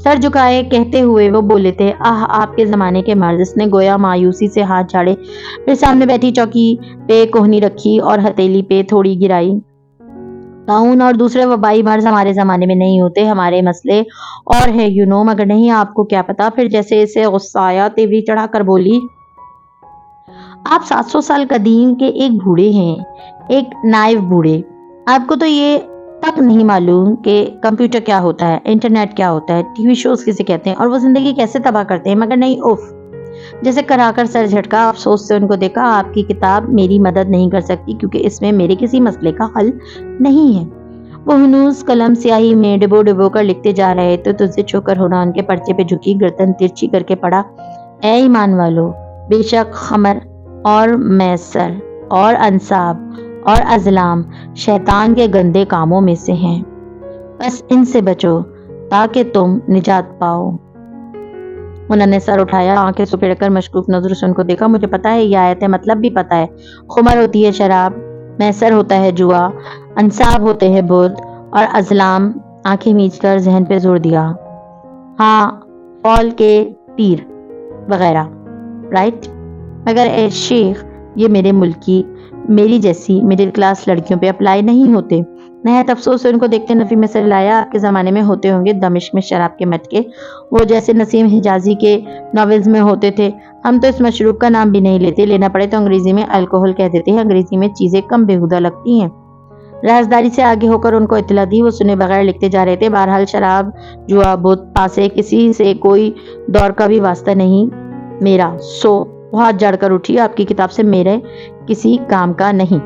سر جھکائے کہتے ہوئے وہ بولے تھے، آہ آپ کے زمانے کے مرد۔ اس نے گویا مایوسی سے ہاتھ جھاڑے، پھر سامنے بیٹھی چوکی پہ کوہنی رکھی اور ہتھیلی پہ تھوڑی گرائی۔ طاعون اور دوسرے وبائی مرض ہمارے زمانے میں نہیں ہوتے، ہمارے مسئلے اور ہے مگر نہیں آپ کو کیا پتا۔ پھر جیسے اسے غصہ آیا تیوری چڑھا کر بولی، آپ 700 سال قدیم کے ایک بوڑھے ہیں، ایک نائب بوڑھے۔ آپ کو تو یہ تک نہیں معلوم کہ کمپیوٹر کیا ہوتا ہے، انٹرنیٹ کیا ہوتا ہے، ٹی وی شوز کسے کہتے ہیں اور وہ زندگی کیسے تباہ کرتے ہیں۔ مگر نہیں، اف! جیسے کرا کر سر جھٹکا، افسوس سے ان کو دیکھا۔ آپ کی کتاب میری مدد نہیں کر سکتی کیونکہ اس میں میرے کسی مسئلے کا حل نہیں ہے۔ وہ ہنوز قلم سیاہی میں ڈبو ڈبو کر لکھتے جا رہے تو تجھ سے چھو کر ہونا ان کے پرچے پہ جھکی، گردن ترچھی کر کے پڑا، اے ایمان والو! بے شک خمر اور میسر اور انصاب اور ازلام شیطان کے گندے کاموں میں سے ہیں، بس ان سے بچو تاکہ تم نجات پاؤ۔ انہوں نے سر اٹھایا، آنکھیں سپیڑ کر مشکوک نظر سے ان کو دیکھا۔ مجھے پتا ہے یہ آیت ہے، مطلب بھی پتا ہے۔ خمر ہوتی ہے شراب، میسر ہوتا ہے جوا، انصاب ہوتے ہیں بت اور ازلام۔ آنکھیں میچ کر ذہن پہ زور دیا، ہاں فال کے تیر وغیرہ، رائٹ؟ مگر اے شیخ، یہ میرے ملک کی میری جیسی مڈل کلاس لڑکیوں پہ اپلائی نہیں ہوتے۔ نہایت افسوس سے ان کو دیکھتے نفی میں سر لایا، آپ کے زمانے میں ہوتے ہوں گے دمشق میں شراب کے مٹکے، وہ جیسے نسیم حجازی کے ناولز میں ہوتے تھے۔ ہم تو اس مشروب کا نام بھی نہیں لیتے، لینا پڑے تو انگریزی میں الکوہل کہہ دیتے ہیں۔ انگریزی میں چیزیں کم بیہودہ لگتی ہیں۔ رازداری سے آگے ہو کر ان کو اطلاع دی، وہ سنے بغیر لکھتے جا رہے تھے۔ بہرحال شراب، جوا، بت، پاسے، کسی سے کوئی دور کا بھی واسطہ نہیں میرا۔ سو وہ ہاتھ جاڑ کر اٹھی، آپ کی کتاب سے میرے کسی کام کا نہیں۔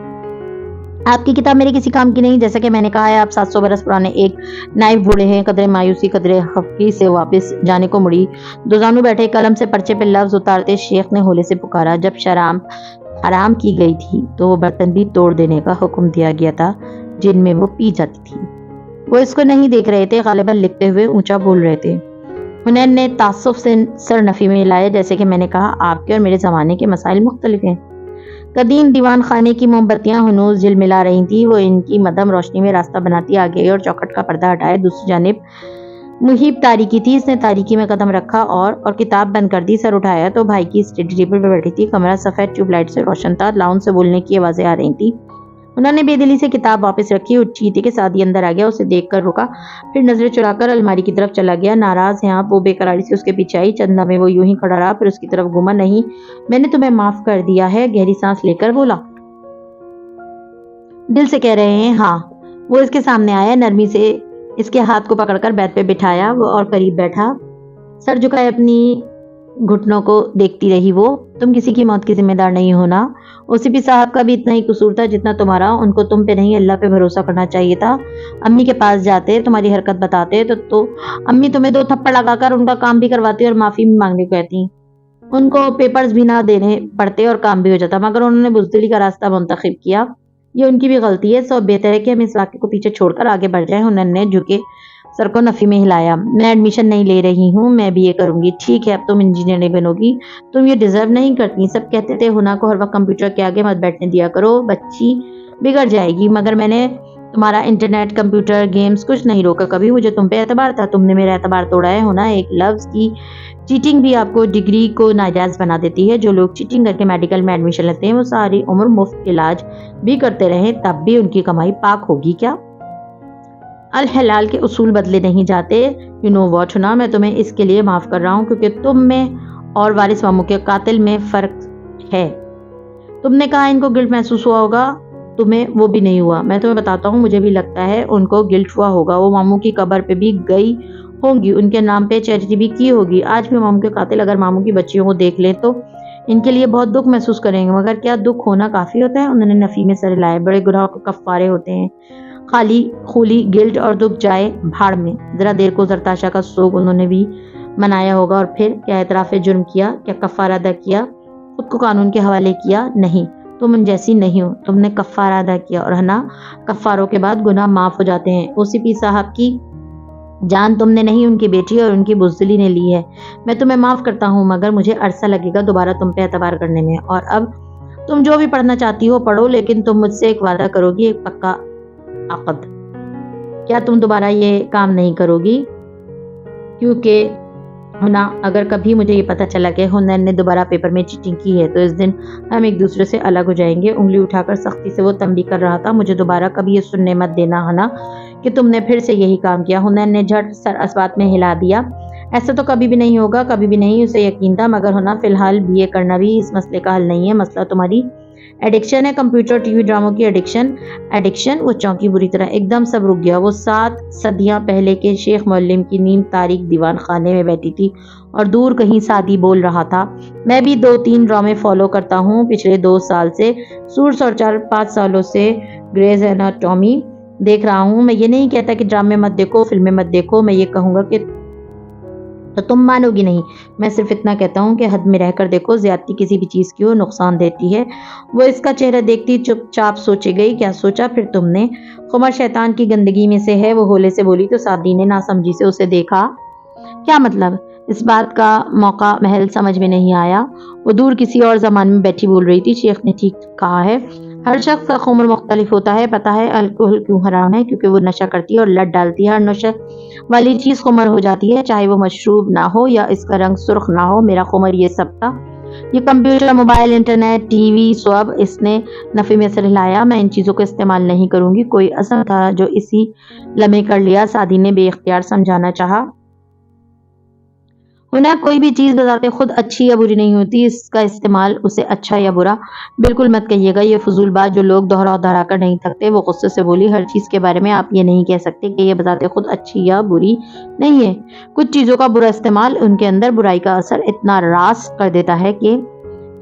آپ کی کتاب میرے کسی کام کی نہیں، جیسا کہ میں نے کہا ہے، آپ 700 برس پرانے ایک نائب بوڑھے ہیں۔ قدرے مایوسی، قدرے خفگی سے واپس جانے کو مڑی، دوزانو بیٹھے قلم سے پرچے پہ لفظ اتارتے شیخ نے ہولے سے پکارا، جب شراب حرام کی گئی تھی تو وہ برتن بھی توڑ دینے کا حکم دیا گیا تھا جن میں وہ پی جاتی تھی۔ وہ اس کو نہیں دیکھ رہے تھے، غالباً لکھتے ہوئے اونچا بول رہے تھے۔ حنین نے تعصب سے سر نفی میں ہلایا، جیسے کہ میں نے کہا آپ کے اور میرے زمانے کے مسائل مختلف ہیں۔ قدیم دیوان خانے کی موم بتیاں ہنوز جھلملا رہی تھیں، وہ ان کی مدھم روشنی میں راستہ بناتی آگے آئی اور چوکھٹ کا پردہ ہٹائے۔ دوسری جانب محیط تاریکی تھی، اس نے تاریکی میں قدم رکھا اور کتاب بند کر دی۔ سر اٹھایا تو بھائی کی اسٹڈی ٹیبل پہ بیٹھی تھی، کمرہ سفید ٹیوب لائٹ سے روشن تھا، لاؤن سے بولنے کی آوازیں آ رہی تھی۔ انہوں نے بے دلی سے کتاب واپس رکھی، اٹھ چیتے کے ساتھ ہی اندر آ گیا، اسے دیکھ کر رکا، پھر نظریں چرا کر الماری کی طرف چلا گیا۔ ناراض ہیں آپ؟ وہ بے قراری سے اس کے پیچھے آئی، چند لمحے وہ یوں ہی کھڑا رہا، پھر اس کی طرف گھوما۔ نہیں، میں نے تمہیں معاف کر دیا ہے، گہری سانس لے کر بولا۔ دل سے کہہ رہے ہیں؟ ہاں۔ وہ اس کے سامنے آیا، نرمی سے اس کے ہاتھ کو پکڑ کر بیت پہ بٹھایا، وہ اور قریب بیٹھا، سر جھکائے اپنی گھٹنوں کو دیکھتی رہی وہ۔ تم کسی کی موت کی ذمہ دار نہیں ہونا، او سی پی صاحب کا بھی اتنا ہی قصور تھا جتنا تمہارا، ان کو تم پہ نہیں اللہ پہ بھروسہ کرنا چاہیے تھا۔ امی کے پاس جاتے، تمہاری حرکت بتاتے تو امی تمہیں 2 تھپڑ لگا کر ان کا کام بھی کرواتی اور معافی بھی مانگنے کو کہتی، ان کو پیپرز بھی نہ دینے پڑتے اور کام بھی ہو جاتا، مگر انہوں نے بزدلی کا راستہ منتخب کیا۔ یہ ان کی بھی غلطی ہے، سو بہتر ہے کہ ہم اس واقعے کو پیچھے چھوڑ کر آگے بڑھ جائیں۔ انہوں نے جھکے سر کو نفی میں ہلایا، میں ایڈمیشن نہیں لے رہی ہوں، میں BA کروں گی۔ ٹھیک ہے، اب تم انجینئر نہیں بنو گی، تم یہ ڈیزرو نہیں کرتی۔ سب کہتے تھے ہنا کو ہر وقت کمپیوٹر کے آگے مت بیٹھنے دیا کرو، بچی بگڑ جائے گی، مگر میں نے تمہارا انٹرنیٹ، کمپیوٹر، گیمز کچھ نہیں روکا کبھی، مجھے تم پہ اعتبار تھا، تم نے میرا اعتبار توڑا ہے۔ ہونا ایک لفظ کی چیٹنگ بھی آپ کو ڈگری کو ناجائز بنا دیتی ہے۔ جو لوگ چیٹنگ کر کے میڈیکل میں ایڈمیشن لیتے ہیں وہ ساری عمر مفت علاج بھی کرتے رہیں، تب بھی ان کی کمائی پاک ہوگی کیا؟ الحلال کے اصول بدلے نہیں جاتے۔ یو نو واٹ ہونا، میں تمہیں اس کے لیے معاف کر رہا ہوں کیونکہ تم میں اور وارث ماموں کے قاتل میں فرق ہے۔ تم نے کہا ان کو گلٹ محسوس ہوا ہوگا، تمہیں وہ بھی نہیں ہوا۔ میں تمہیں بتاتا ہوں، مجھے بھی لگتا ہے ان کو گلٹ ہوا ہوگا، وہ ماموں کی قبر پہ بھی گئی ہوں گی، ان کے نام پہ چیریٹی بھی کی ہوگی۔ آج بھی ماموں کے قاتل اگر ماموں کی بچیوں کو دیکھ لیں تو ان کے لیے بہت دکھ محسوس کریں گے، مگر کیا دکھ ہونا کافی ہوتا ہے؟ انہوں نے نفی میں سر ہلائے، بڑے گناہوں کے کفارے ہوتے ہیں، خالی خولی گلٹ اور دکھ جائے بھاڑ میں۔ ذرا دیر کو زرتاشا کا سوگ انہوں نے بھی منایا ہوگا، اور پھر کیا اعتراف جرم کیا، کیا کفارہ ادا کیا، خود کو قانون کے حوالے کیا؟ نہیں، تم ان جیسی نہیں ہو، تم نے کفارہ ادا کیا، اور ہنا کفاروں کے بعد گناہ معاف ہو جاتے ہیں۔ او سی پی صاحب کی جان تم نے نہیں، ان کی بیٹی اور ان کی بزدلی نے لی ہے۔ میں تمہیں معاف کرتا ہوں، مگر مجھے عرصہ لگے گا دوبارہ تم پہ اعتبار کرنے میں۔ اور اب تم جو بھی پڑھنا چاہتی ہو پڑھو، لیکن تم مجھ سے ایک وعدہ کرو گی، ایک پکا عقد۔ کیا تم دوبارہ یہ کام نہیں کرو گی؟ کیونکہ ہونا اگر کبھی مجھے یہ پتا چلا کہ ہنین نے دوبارہ پیپر میں چیٹنگ کی ہے تو اس دن ہم ایک دوسرے سے الگ ہو جائیں گے۔ انگلی اٹھا کر سختی سے وہ تنبیہ کر رہا تھا، مجھے دوبارہ کبھی یہ سننے مت دینا ہنا کہ تم نے پھر سے یہی کام کیا۔ ہنین نے جھٹ سر اسبات میں ہلا دیا۔ ایسا تو کبھی بھی نہیں ہوگا، کبھی بھی نہیں، اسے یقین تھا، مگر ہونا فی الحال BA کرنا بھی اس مسئلے کا حل نہیں ہے۔ مسئلہ تمہاری ایڈکشن ہے، کمپیوٹر TV ڈراموں کی ایڈکشن۔ وہ چونکی بری طرح، ایک دم سب رک گیا۔ وہ 7 صدیاں پہلے کے شیخ معلم کی نیم تاریک دیوان خانے میں بیٹھی تھی اور دور کہیں سعدی بول رہا تھا، میں بھی 2-3 ڈرامے فالو کرتا ہوں پچھلے 2 سال سے، سوٹس، اور 4-5 سالوں سے گریز ایناٹومی دیکھ رہا ہوں۔ میں یہ نہیں کہتا کہ ڈرامے مت دیکھو، فلمیں مت دیکھو، میں یہ کہوں گا کہ تو تم مانو گی نہیں۔ میں صرف اتنا کہتا ہوں کہ حد میں رہ کر دیکھو، زیادتی کسی بھی چیز کی نقصان دیتی ہے۔ وہ اس کا چہرہ دیکھتی چپ چاپ سوچے گئی، کیا سوچا پھر تم نے؟ خمر شیطان کی گندگی میں سے ہے، وہ ہولے سے بولی تو سعدی نے ناسمجھی سے اسے دیکھا۔ کیا مطلب؟ اس بات کا موقع محل سمجھ میں نہیں آیا۔ وہ دور کسی اور زمانے میں بیٹھی بول رہی تھی، شیخ نے ٹھیک کہا ہے، ہر شخص کا خمر مختلف ہوتا ہے۔ پتہ ہے الکحل کیوں حرام ہے؟ کیونکہ وہ نشہ کرتی ہے اور لت ڈالتی ہے۔ ہر نشہ والی چیز خمر ہو جاتی ہے، چاہے وہ مشروب نہ ہو یا اس کا رنگ سرخ نہ ہو۔ میرا خمر یہ سب تھا، یہ کمپیوٹر، موبائل، انٹرنیٹ، TV، سب۔ اس نے نفی میں سر ہلایا۔ میں ان چیزوں کو استعمال نہیں کروں گی۔ کوئی عزم تھا جو اسی لمحے کر لیا، سعدی نے بے اختیار سمجھانا چاہا۔ ہونا کوئی بھی چیز بذات خود اچھی یا بری نہیں ہوتی، اس کا استعمال اسے اچھا یا برا بالکل مت کہیے گا، یہ فضول بات جو لوگ دہرا کر نہیں تھکتے۔ وہ غصے سے بولی، ہر چیز کے بارے میں آپ یہ نہیں کہہ سکتے کہ یہ بذات خود اچھی یا بری نہیں ہے۔ کچھ چیزوں کا برا استعمال ان کے اندر برائی کا اثر اتنا راس کر دیتا ہے کہ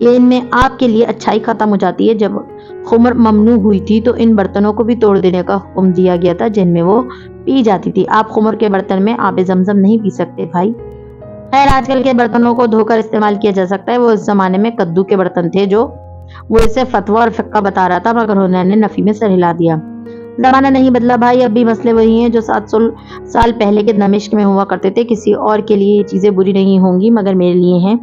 ان میں آپ کے لیے اچھائی ختم ہو جاتی ہے۔ جب خمر ممنوع ہوئی تھی تو ان برتنوں کو بھی توڑ دینے کا حکم دیا گیا تھا جن میں وہ پی جاتی تھی۔ آپ خمر کے برتن میں آب زمزم نہیں پی سکتے بھائی۔ خیر، آج کل کے برتنوں کو دھو کر استعمال کیا جا سکتا ہے، وہ اس زمانے میں کدو کے برتن تھے جو وہ اسے فتویٰ اور فقہ بتا رہا تھا، مگر ہنین نے نفی میں سر ہلا دیا۔ زمانہ نہیں بدلا بھائی، اب بھی مسئلے وہی ہیں جو 700 سال پہلے کے دمشق میں ہوا کرتے تھے۔ کسی اور کے لیے یہ چیزیں بری نہیں ہوں گی مگر میرے لیے ہیں،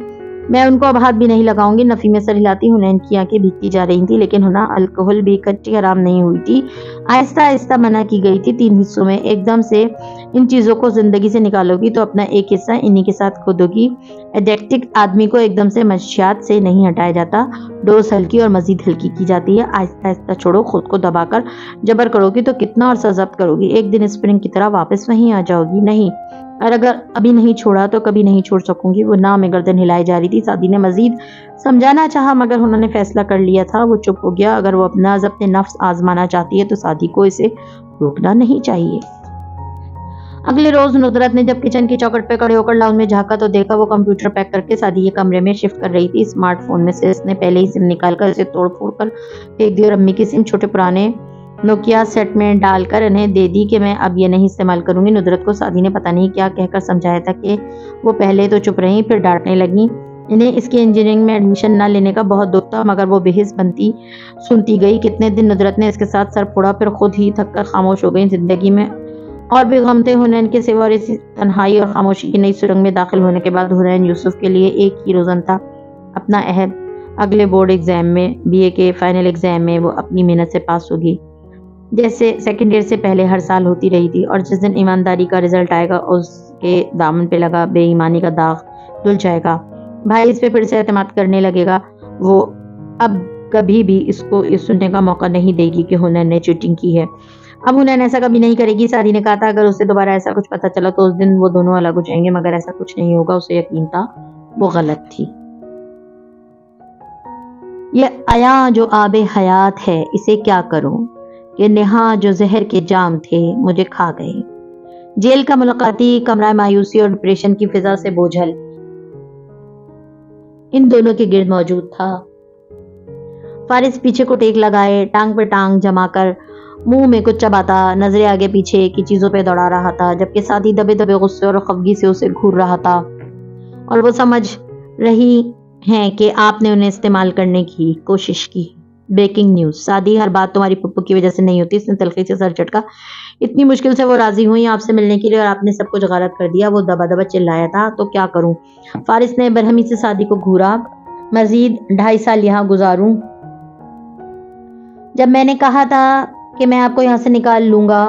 میں ان کو اب ہاتھ بھی نہیں لگاؤں گی۔ نفی میں سر ہلاتی ہنین کی آنکھیں بھیگتی جا رہی تھی، لیکن ہونا الکحل بھی کچی حرام نہیں ہوئی تھی، آہستہ آہستہ منع کی گئی تھی 3 حصوں میں۔ ایک دم سے ان چیزوں کو زندگی سے نکالو گی تو اپنا ایک حصہ انہی کے ساتھ کھو دو گی۔ ایڈکٹڈ آدمی کو ایک دم سے منشیات سے نہیں ہٹایا جاتا، ڈوز ہلکی اور مزید ہلکی کی جاتی ہے، آہستہ آہستہ چھوڑو۔ خود کو دبا کر جبر کرو گی تو کتنا عرصہ ضبط کرو گی؟ ایک دن اسپرنگ کی طرح واپس وہیں آ جاؤ گی۔ نہیں، اور اگر ابھی نہیں چھوڑا تو کبھی نہیں چھوڑ سکوں گی۔ وہ ناؤ میں گردن ہلائے جا رہی تھی۔ سعدی نے مزید سمجھانا چاہا مگر انہوں نے فیصلہ کر لیا تھا، وہ چپ ہو گیا۔ اگر وہ اپنا ضبط نفس آزمانا چاہتی ہے تو سعدی کو اسے روکنا نہیں چاہیے۔ اگلے روز ندرت نے جب کچن کی چوکھٹ پہ کھڑے ہو کر لاؤنج میں جھانکا تو دیکھا وہ کمپیوٹر پیک کر کے سعدی کے کمرے میں شفٹ کر رہی تھی۔ اسمارٹ فون میں سے اس نے پہلے ہی سم نکال کر اسے توڑ پھوڑ کر پھینک دی اور امی کی سم چھوٹے پرانے نوکیا سیٹ میں ڈال کر انہیں دے دی کہ میں اب یہ نہیں استعمال کروں گی۔ ندرت کو سعدی نے پتہ نہیں کیا کہہ کر سمجھایا تھا کہ وہ پہلے تو چپ رہیں، پھر ڈانٹنے لگیں۔ انہیں اس کی انجینئرنگ میں ایڈمیشن نہ لینے کا بہت دکھ تھا مگر وہ بحث بنتی سنتی گئی۔ کتنے دن ندرت نے اس کے ساتھ سر پھوڑا، پھر خود ہی تھک کر خاموش ہو گئی۔ زندگی میں اور بھی غم تھے ہنین کے سوا، اور اسی تنہائی اور خاموشی کی نئی سرنگ میں داخل ہونے کے بعد ہنین یوسف کے لیے ایک ہی روزن تھا، اپنا عہد۔ اگلے بورڈ ایگزام میں، BA کے فائنل ایگزام میں وہ اپنی محنت سے پاس ہوگی، جیسے سیکنڈ ایئر سے پہلے ہر سال ہوتی رہی تھی، اور جس دن ایمانداری کا رزلٹ آئے گا اس کے دامن پہ لگا بے ایمانی کا داغ دھل جائے گا۔ بھائی اس پہ پھر سے اعتماد کرنے لگے گا۔ وہ اب کبھی بھی اس کو یہ سننے کا موقع نہیں دے گی کہ ہنین نے چیٹنگ کی ہے۔ اب ہنین ایسا کبھی نہیں کرے گی۔ سعدی نے کہا تھا اگر اسے دوبارہ ایسا کچھ پتا چلا تو اس دن وہ دونوں الگ ہو جائیں گے، مگر ایسا کچھ نہیں ہوگا، اسے یقین تھا وہ غلط تھی۔ یہ عیاں جو آب حیات ہے اسے کیا کروں، یہ نہاں جو زہر کے جام تھے مجھے کھا گئے۔ جیل کا ملاقاتی کمرہ مایوسی اور ڈپریشن کی فضا سے بوجھل ان دونوں کے گرد موجود تھا۔ فارس پیچھے کو ٹیک لگائے، ٹانگ پہ ٹانگ جما کر منہ میں کچھ چباتا، نظریں آگے پیچھے کی چیزوں پہ دوڑا رہا تھا، جبکہ سعدی دبے دبے غصے اور خفگی سے اسے گھور رہا تھا۔ اور وہ سمجھ رہی ہیں کہ آپ نے انہیں استعمال کرنے کی کوشش کی۔ بریکنگ نیوز، سعدی ہر بات تمہاری پھپھو کی وجہ سے نہیں ہوتی۔ اس نے تلخی سے سر جھٹکا۔ اتنی مشکل سے وہ راضی ہوئی آپ سے ملنے کے لیے اور آپ نے سب کچھ غلط کر دیا۔ وہ دبا دبا چلایا تھا، تو کیا کروں؟ فارس نے برہمی سے سعدی کو گھورا۔ مزید 2.5 سال یہاں گزاروں؟ جب میں نے کہا تھا کہ میں آپ کو یہاں سے نکال لوں گا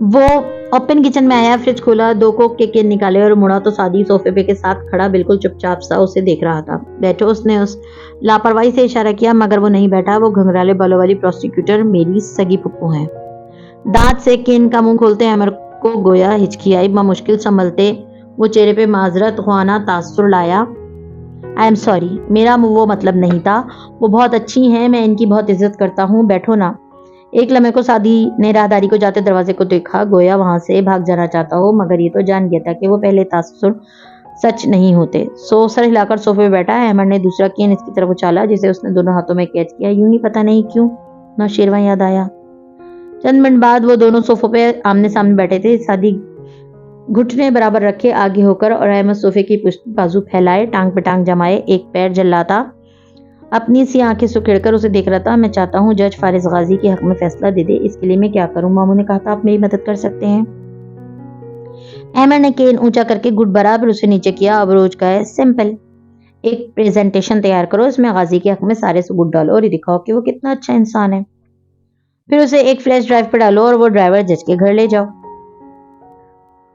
وہ اوپن کچن میں آیا, فریج کھولا, 2 کوک کے کین نکالے اور مڑا تو سعدی صوفے پہ کے ساتھ کھڑا بالکل چپ چاپ سا اسے دیکھ رہا تھا. بیٹھو, اس نے اس لاپرواہی سے اشارہ کیا, مگر وہ نہیں بیٹھا. وہ گھنگرالے بالوں والی پروسیکیوٹر میری سگی پھپھو ہیں. دانت سے کین کا منہ کھولتے احمد کو گویا ہچکی آئی. مشکل سنبھلتے وہ چہرے پہ معذرت خوانا تاثر لایا. آئی ایم سوری, میرا وہ مطلب نہیں تھا. وہ بہت اچھی ہیں, میں ان کی بہت عزت کرتا ہوں. بیٹھو نا. ایک لمحے کو سعدی نے راہداری کو جاتے دروازے کو دیکھا, گویا وہاں سے بھاگ جانا چاہتا ہو, مگر یہ تو جان گیا تھا کہ وہ پہلے تاثر سچ نہیں ہوتے. سر ہلا کر صوفے پہ بیٹھا. احمد نے دوسرا کین اس کی طرف اچھالا جسے اس نے دونوں ہاتھوں میں کیچ کیا. یوں ہی پتہ نہیں کیوں نوشیروان یاد آیا. چند منٹ بعد وہ دونوں صوفوں پہ آمنے سامنے بیٹھے تھے. سعدی گھٹنے برابر رکھے آگے ہو کر اور احمد صوفے کی پشت بازو پھیلائے, ٹانگ پہ ٹانگ جمائے, ایک پیر جلاتا اپنی سی آنکھیں سکھیڑ کر اسے دیکھ رہا تھا. میں چاہتا ہوں جج فارس غازی کے حق میں فیصلہ دے دے. اس کے لیے میں کیا کروں؟ ماموں نے کہا تھا آپ میری مدد کر سکتے ہیں. احمد نے کین اونچا کر کے گھٹ بھرا, پھر اسے نیچے کیا. اب روز کا ہے, سمپل. ایک پریزنٹیشن تیار کرو, اس میں غازی کے حق میں سارے ثبوت ڈالو اور یہ دکھاؤ کہ وہ کتنا اچھا انسان ہے. پھر اسے ایک فلیش ڈرائیو پہ ڈالو اور وہ ڈرائیور جج کے گھر لے جاؤ.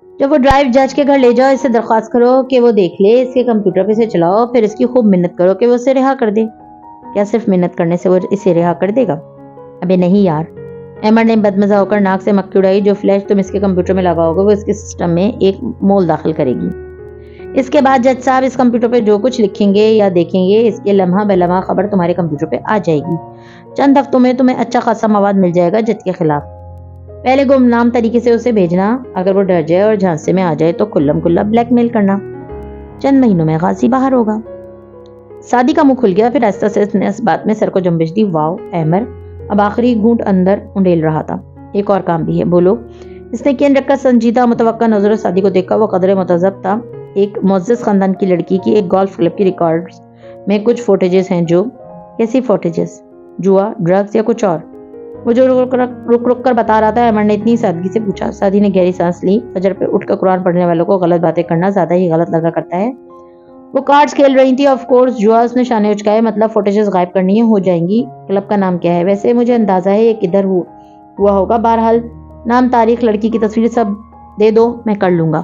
جب وہ ڈرائیو جج کے گھر لے جاؤ, اسے درخواست کرو کہ وہ دیکھ لے, اس کے کمپیوٹر پہ اسے چلاؤ, پھر اس کی خوب منت کرو کہ وہ اسے رہا کر دے. کیا صرف منت کرنے سے وہ اسے رہا کر دے گا؟ ابے نہیں یار. احمد نے بدمزہ ہو کر ناک سے مکھی اڑائی. جو فلیش تم اس کے کمپیوٹر میں لگاؤ گے وہ اس کے سسٹم میں ایک مول داخل کرے گی. اس کے بعد جج صاحب اس کمپیوٹر پہ جو کچھ لکھیں گے یا دیکھیں گے, اس کے لمحہ بے لمحہ خبر تمہارے کمپیوٹر پہ آ جائے گی. چند ہفتوں میں تمہیں اچھا خاصا مواد مل جائے گا جج کے خلاف. پہلے گمنام طریقے سے اسے بھیجنا, اگر وہ ڈر جائے اور جھانسے میں آ جائے تو کھلم کھلا بلیک میل کرنا. چند مہینوں میں غازی باہر ہوگا. سعدی کا منہ کھل گیا. پھر آہستہ سے اس نے اس بات میں سر کو جنبش دی. واو احمد اب آخری گھونٹ اندر انڈیل رہا تھا. ایک اور کام بھی ہے, بولو. اس نے کین رکھ کر سنجیدہ متوقع نظروں سعدی کو دیکھا. وہ قدرے متذب تھا. ایک معزز خاندان کی لڑکی کی ایک گولف کلب کی ریکارڈز میں کچھ فوٹیجز ہیں. جو کیسی فوٹیجز؟ جوا, ڈرگز یا کچھ اور؟ وہ جو رک کر بتا رہا تھا. احمد نے اتنی سادگی سے پوچھا. سعدی نے گہری سانس لی. فجر پہ اٹھ کر قرآن پڑھنے والوں کو غلط باتیں کرنا زیادہ ہی غلط لگا کرتا ہے. وہ کارڈز کھیل رہی تھی. آف کورس جوا. اس نے شانے اچکائے. مطلب فوٹیجز غائب کرنی ہے, ہو جائیں گی. کلب کا نام کیا ہے؟ ویسے مجھے اندازہ ہے یہ کدھر ہوا ہوگا. بہرحال نام, تاریخ, لڑکی کی تصویر سب دے دو, میں کر لوں گا.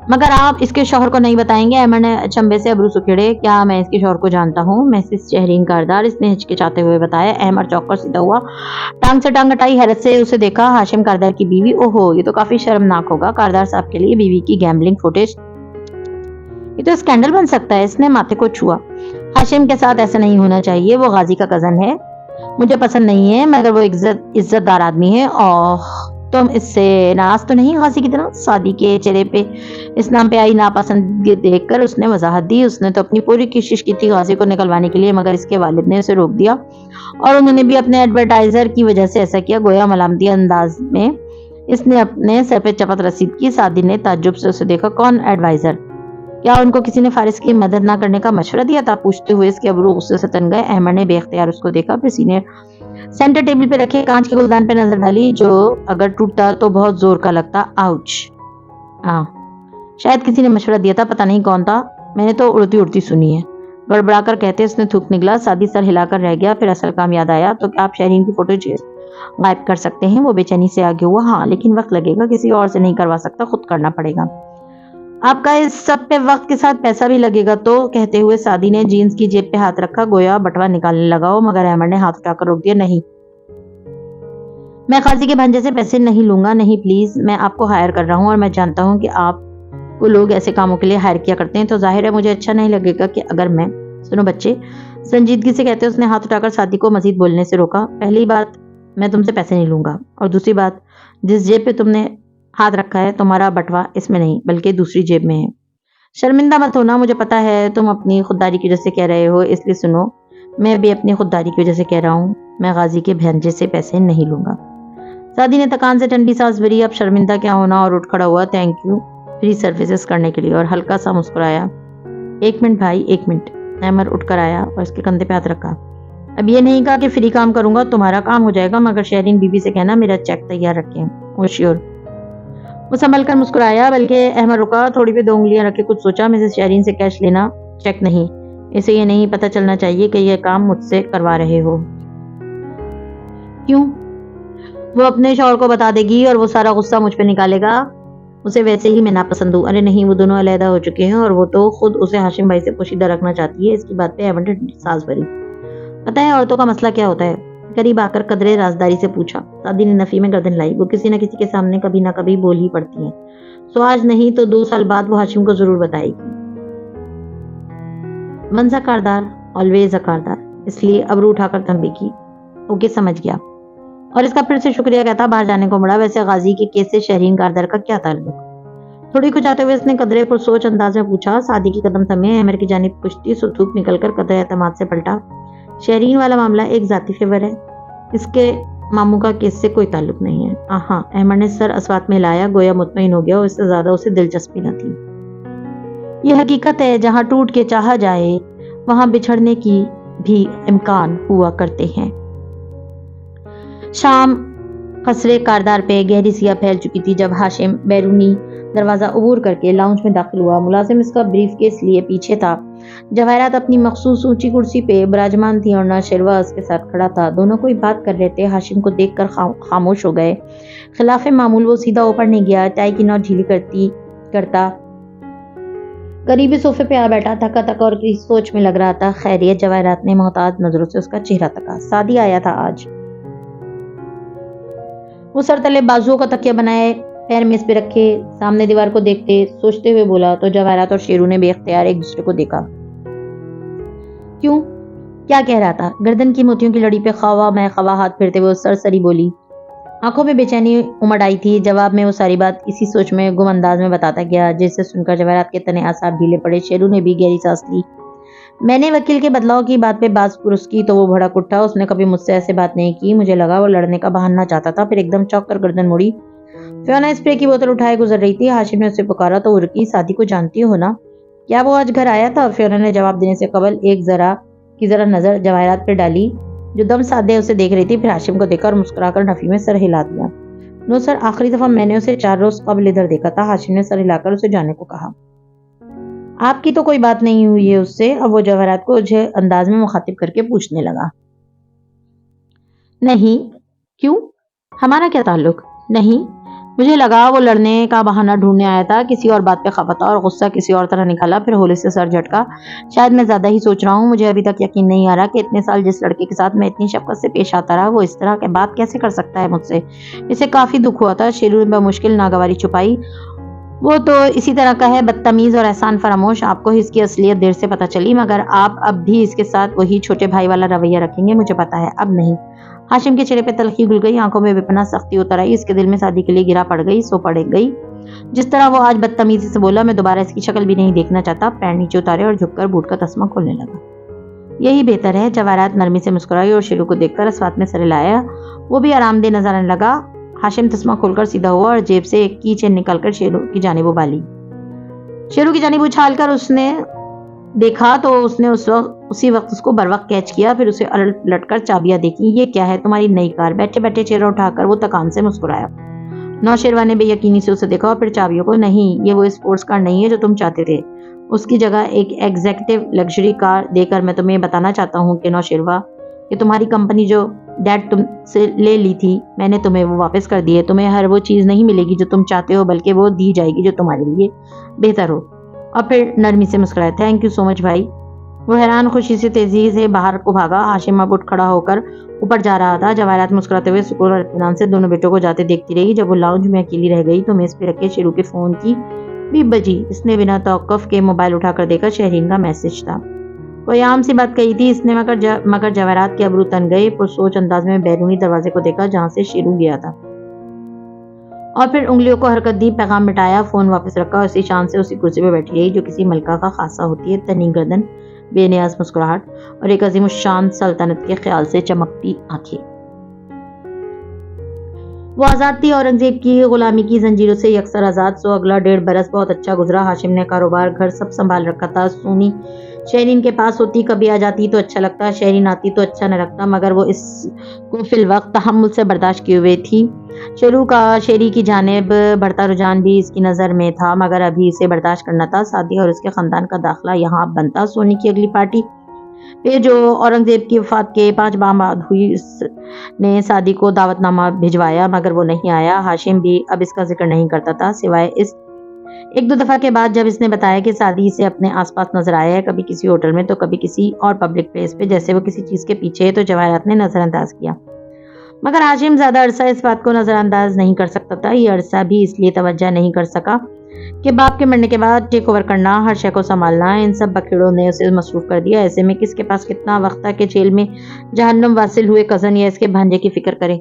مگر آپ اس کے شوہر کو نہیں بتائیں گے؟ احمد نے چمبے سے ابرو سکھیڑے. کیا میں اس کے شوہر کو جانتا ہوں؟ مسز شہرین کاردار, اس نے ہچکچاتے ہوئے بتایا. احمد چوک کر سیدھا ہوا. ٹانگ سے ٹانگ ہٹائی. حیرت سے اسے دیکھا. ہاشم کاردار کی بیوی؟ اوہو, یہ تو کافی شرمناک ہوگا کاردار صاحب کے لیے. بیوی کی گیمبلنگ فوٹیج, یہ تو اسکینڈل بن سکتا ہے. اس نے ماتھے کو چھوا. ہاشم کے ساتھ ایسا نہیں ہونا چاہیے. وہ غازی کا کزن ہے. مجھے پسند نہیں ہے, مگر وہ عزت دار آدمی ہے. اوہ, تم اس سے ناراض تو نہیں غازی کی طرح؟ سعدی کے چہرے پہ اس نام پہ آئی ناپسندگی دیکھ کر اس نے وضاحت دی. اس نے تو اپنی پوری کوشش کی تھی غازی کو نکلوانے کے لیے, مگر اس کے والد نے اسے روک دیا, اور انہوں نے بھی اپنے ایڈورٹائزر کی وجہ سے ایسا کیا. گویا ملامتی انداز میں اس نے اپنے سر پہ چپت رسید کی. سعدی نے تعجب سے اسے دیکھا. کون ایڈوائزر؟ کیا ان کو کسی نے فارس کی مدد نہ کرنے کا مشورہ دیا تھا؟ پوچھتے ہوئے اس کے ابرو غصے سے تن گئے. احمد نے بے اختیار اس کو دیکھا. پھر سینئر سینٹر ٹیبل پہ رکھے کانچ کے گلدان پہ نظر ڈالی, جو اگر ٹوٹتا تو بہت زور کا لگتا. آؤچ. شاید کسی نے مشورہ دیا تھا, پتہ نہیں کون تھا. میں نے تو اڑتی سنی ہے. گڑبڑا کر کہتے اس نے تھوک نکلا. سعدی سر ہلا کر رہ گیا. پھر اصل کام یاد آیا. تو کیا آپ شہرین کی فوٹو غائب کر سکتے ہیں؟ وہ بے چینی سے آگے ہوا. ہاں, لیکن وقت لگے گا. کسی اور سے نہیں کروا سکتا, خود کرنا پڑے گا. آپ کا اس سب پہ وقت کے ساتھ پیسہ بھی لگے گا. تو کہتے ہوئے سعدی نے جینز کی جیب پہ ہاتھ رکھا, گویا بٹوا نکالنے لگا ہو, مگر احمد نے ہاتھ اٹھا کر روک دیا. نہیں, میں قاضی کے بھانجے سے پیسے نہیں لوں گا. نہیں پلیز, میں آپ کو ہائر کر رہا ہوں, اور میں جانتا ہوں کہ آپ کو لوگ ایسے کاموں کے لیے ہائر کیا کرتے ہیں. تو ظاہر ہے مجھے اچھا نہیں لگے گا کہ اگر میں. سنو بچے, سنجیدگی سے کہتے اس نے ہاتھ اٹھا کر سعدی کو مزید بولنے سے روکا. پہلی بات, میں تم سے پیسے نہیں لوں گا, اور دوسری بات, جس جیب پہ تم نے ہاتھ رکھا ہے تمہارا بٹوا اس میں نہیں بلکہ دوسری جیب میں ہے. شرمندہ مت ہونا, مجھے پتا ہے تم اپنی خودداری کی وجہ سے کہہ رہے ہو, اس لیے سنو, میں بھی اپنی خودداری کی وجہ سے کہہ رہا ہوں. میں غازی کے بھانجے سے پیسے نہیں لوں گا. سعدی نے تکان سے ٹھنڈی سانس بھری. اب شرمندہ کیا ہونا, اور اٹھ کھڑا ہوا. تھینک یو فری سروسز کرنے کے لیے, اور ہلکا سا مسکرایا. ایک منٹ بھائی, ایک منٹ. احمد اٹھ کر آیا اور اس کے کندھے پہ ہاتھ رکھا. اب یہ نہیں کہا کہ فری کام کروں گا, تمہارا کام ہو جائے گا, مگر شہرین بی بی سے کہنا میرا چیک تیار رکھیں. وہ شیور. وہ سنبھل کر مسکرایا, بلکہ احمد رکا. تھوڑی پہ 2 انگلیاں رکھ کے کچھ سوچا. مسز شہرین سے کیش لینا, چیک نہیں. اسے یہ نہیں پتہ چلنا چاہیے کہ یہ کام مجھ سے کروا رہے ہو. کیوں؟ وہ اپنے شوہر کو بتا دے گی اور وہ سارا غصہ مجھ پہ نکالے گا. اسے ویسے ہی میں ناپسند ہوں. ارے نہیں، وہ دونوں علیحدہ ہو چکے ہیں اور وہ تو خود اسے ہاشم بھائی سے پوشیدہ رکھنا چاہتی ہے. اس کی بات پہ ایمن نے سانس بھری. پتہ ہے عورتوں کا مسئلہ کیا ہوتا ہے؟ قریب آ کر قدرے رازداری سے پوچھا. سعدی نے نفی میں گردن لائی. وہ کسی نہ کسی کے سامنے کبھی نہ کبھی بول ہی پڑتی ہیں. سو آج نہیں تو 2 سال بعد وہ ہاشم کو ضرور بتائے گی. Once Kardar always Kardar. اس لیے ابرو اٹھا کر تنبیہ کی. اوکے سمجھ گیا. اور اس کا پھر سے شکریہ کہتا باہر جانے کو مڑا. ویسے غازی کے کیس سے شہرین کاردار کا کیا تعلق؟ تھوڑی کھچاتے ہوئے اس نے قدرے پر سوچ انداز میں پوچھا. سعدی کی قدم تھمے امر کی جانب کشتی سو تھوک نکل کر قدرے اعتماد سے پلٹا. شہرین والا معاملہ ایک ذاتی فیور ہے. اس کے ماموں کا کیس سے کوئی تعلق نہیں ہے. ہاں. احمد نے سر اسوات میں لایا. گویا مطمئن ہو گیا اور اس سے زیادہ اسے دلچسپی نہ تھی. یہ حقیقت ہے جہاں ٹوٹ کے چاہا جائے وہاں بچھڑنے کی بھی امکان ہوا کرتے ہیں. شام قصرے کاردار پہ گہری سیاہ پھیل چکی تھی جب ہاشم بیرونی دروازہ عبور کر کے لاؤنج میں داخل ہوا. ملازم اس کا بریف کیس لیے پیچھے تھا. جواہرات اپنی مخصوص اونچی کرسی پہ براجمان تھی اور نوشیروہ اس کے ساتھ کھڑا تھا. دونوں کوئی بات کر رہے تھے. ہاشم کو دیکھ کر خاموش ہو گئے. خلاف معمول وہ سیدھا اوپر نہیں گیا. ٹائی کی نوٹ ڈھیلی کرتا قریبی صوفے پہ آ بیٹھا. تھکا تھکا اور کسی سوچ میں لگ رہا تھا. خیریت؟ جواہرات نے محتاط نظروں سے اس کا چہرہ تکا. سعدی آیا تھا آج. وہ سر تلے بازوؤں کا تکیہ بنائے پیر میز پہ رکھے سامنے دیوار کو دیکھتے سوچتے ہوئے بولا تو جواہرات اور شیرو نے بے اختیار ایک دوسرے کو دیکھا. کیوں؟ کیا کہہ رہا تھا؟ گردن کی موتیوں کی لڑی پہ خواہ میں خواہ ہاتھ پھیرتے ہوئے سرسری بولی. آنکھوں میں بے چینی امڑ آئی تھی. جواب میں وہ ساری بات اسی سوچ میں گم انداز میں بتاتا گیا جسے سن کر جواہرات کے تنے اعصاب ڈھیلے پڑے. شیرو نے بھی گہری سانس لی. میں نے وکیل کے بدلاؤ کی بات پہ باز پرس کی تو وہ بھڑک اٹھا. اس نے کبھی مجھ سے ایسے بات نہیں کی. مجھے لگا وہ لڑنے کا بہانہ چاہتا تھا. پھر ایک دم چونک کر گردن موڑی. فیونا اسپرے کی بوتل اٹھائے گزر رہی تھی. ہاشم نے اسے پکارا تو وہ رکی. سعدی کو جانتی ہو نا؟ کیا وہ آج گھر آیا تھا؟ فیونا نے جواب دینے سے قبل ایک ذرا نظر جواہرات پہ ڈالی جو دم سادے اسے دیکھ رہی تھی. پھر ہاشم کو دیکھا اور مسکرا کر نفی میں سر ہلا دیا. نو سر، آخری دفعہ میں نے اسے 4 روز قبل ادھر دیکھا تھا. ہاشم نے سر ہلا کر اسے جانے کو کہا. آپ کی تو کوئی بات نہیں ہوئی ہے اس سے؟ اب وہ جواہرات کو اجھے انداز میں مخاطب کر کے پوچھنے لگا. نہیں. کیوں؟ ہمارا کیا تعلق؟ نہیں. مجھے لگا وہ لڑنے کا بہانہ ڈھونڈنے آیا تھا. کسی اور بات پہ خفا تھا اور غصہ کسی اور طرح نکالا. پھر ہولے سے سر جھٹکا. شاید میں زیادہ ہی سوچ رہا ہوں. مجھے ابھی تک یقین نہیں آ رہا کہ اتنے سال جس لڑکے کے ساتھ میں اتنی شفقت سے پیش آتا رہا وہ اس طرح کی بات کیسے کر سکتا ہے مجھ سے. اسے کافی دکھ ہوا تھا. شیرو نے بمشکل ناگواری چھپائی. وہ تو اسی طرح کا ہے، بدتمیز اور احسان فراموش. آپ کو اس کی اصلیت دیر سے پتہ چلی مگر آپ اب بھی اس کے ساتھ وہی چھوٹے بھائی والا رویہ رکھیں گے. مجھے پتا ہے اب نہیں. ہاشم کے چہرے پہ تلخی گھل گئی. آنکھوں میں بے پناہ سختی اتر آئی. اس کے دل میں شادی کے لیے گرا پڑ گئی. سو پڑ گئی. جس طرح وہ آج بدتمیزی سے بولا میں دوبارہ اس کی شکل بھی نہیں دیکھنا چاہتا. پیر نیچے اتارے اور جھک کر بوٹ کا تسمہ کھولنے لگا. یہی بہتر ہے. جواہرات نرمی سے مسکرائی اور شیرو کو دیکھ کر اسوات میں سر لایا. وہ بھی آرام دہ نظر آنے لگا. ہاشم تسمہ کھول کر سیدھا ہوا اور جیب سے ایک کی چین نکال کر شیرو کی جانب ابالی. شیرو کی جانب اچھال کر اس نے دیکھا تو اس نے اسی وقت اس کو بر وقت کیچ کیا. پھر اسے الٹ پلٹ کر چابیاں دیکھی. یہ کیا ہے؟ تمہاری نئی کار؟ بیٹھے بیٹھے چہرہ اٹھا کر وہ تکان سے مسکرایا. نوشیروہ نے بے یقینی سے اسے دیکھا اور پھر چابیوں کو. نہیں، یہ وہ اسپورٹس کار نہیں ہے جو تم چاہتے تھے. اس کی جگہ ایک ایگزیکٹو لگژری کار دے کر میں تمہیں بتانا چاہتا ہوں کہ نوشیروہ کہ تمہاری کمپنی جو ڈیڈ تم سے لے لی تھی میں نے تمہیں وہ واپس کر دی ہے. تمہیں ہر وہ چیز نہیں ملے گی جو تم چاہتے ہو بلکہ وہ دی جائے گی جو تمہارے لیے بہتر ہو. اور پھر نرمی سے مسکرایا. تھینک یو سو مچ بھائی. وہ حیران خوشی سے تیزی سے باہر کو بھاگا. ہاشم اب اٹھ کھڑا ہو کر اوپر جا رہا تھا. جواہرات مسکراتے ہوئے سکون اور اطمینان سے دونوں بیٹوں کو جاتے دیکھتی رہی. جب وہ لاؤنج میں اکیلی رہ گئی تو میز پہ رکھے شیرو کے فون کی بیپ بجی. اس نے بنا توقف کے موبائل اٹھا کر دیکھا. شہرین کا میسج تھا. کوئی عام سی بات کہی تھی اس نے مگر جواہرات کے ابرو تن گئے. پرسوچ انداز میں بیرونی دروازے کو دیکھا جہاں سے شیرو گیا تھا اور پھر انگلیوں کو حرکت دی. پیغام مٹایا. فون واپس رکھا اور اسی شان سے اسی کرسی پہ بیٹھی رہی جو کسی ملکہ کا خاصہ ہوتی ہے. تنی گردن، بے نیاز مسکراہٹ اور ایک عظیم الشان سلطنت کے خیال سے چمکتی آنکھیں. وہ آزاد تھی. اورنگزیب کی غلامی کی زنجیروں سے یکسر آزاد. سو اگلا 1.5 برس بہت اچھا گزرا. ہاشم نے کاروبار گھر سب سنبھال رکھا تھا. سونی شہرین کے پاس ہوتی، کبھی آ جاتی تو اچھا لگتا. شہرین آتی تو اچھا نہ لگتا مگر وہ اس کو فی الوقت تحمل سے برداشت کیے ہوئے تھی. شیرو کا شیری کی جانب بڑھتا رجحان بھی اس کی نظر میں تھا مگر ابھی اسے برداشت کرنا تھا. سعدی اور اس کے خاندان کا داخلہ یہاں اب بنتا. سونی کی اگلی پارٹی پھر جو اورنگزیب کی وفات کے 5 ماہ بعد ہوئی، اس نے سعدی کو دعوت نامہ بھجوایا مگر وہ نہیں آیا۔ ہاشم بھی اب اس کا ذکر نہیں کرتا تھا، سوائے اس 1-2 دفعہ کے بعد جب اس نے بتایا کہ سعدی اسے اپنے آس پاس نظر آیا ہے، کبھی کسی ہوٹل میں تو کبھی کسی اور پبلک پلیس پہ، جیسے وہ کسی چیز کے پیچھے ہے، تو جواہرات نے نظر انداز کیا۔ مگر ہاشم زیادہ عرصہ اس بات کو نظر انداز نہیں کر سکتا تھا۔ یہ عرصہ بھی اس لیے توجہ نہیں کر سکا کہ باپ کے مرنے کے بعد ٹیک اوور کرنا، ہر شے کو سنبھالنا، ان سب بکیڑوں نے اسے مصروف کر دیا۔ ایسے میں کس کے پاس کتنا وقت تھا کہ جیل میں جہنم واصل ہوئے کزن یا اس کے بھانجے کی فکر کرے۔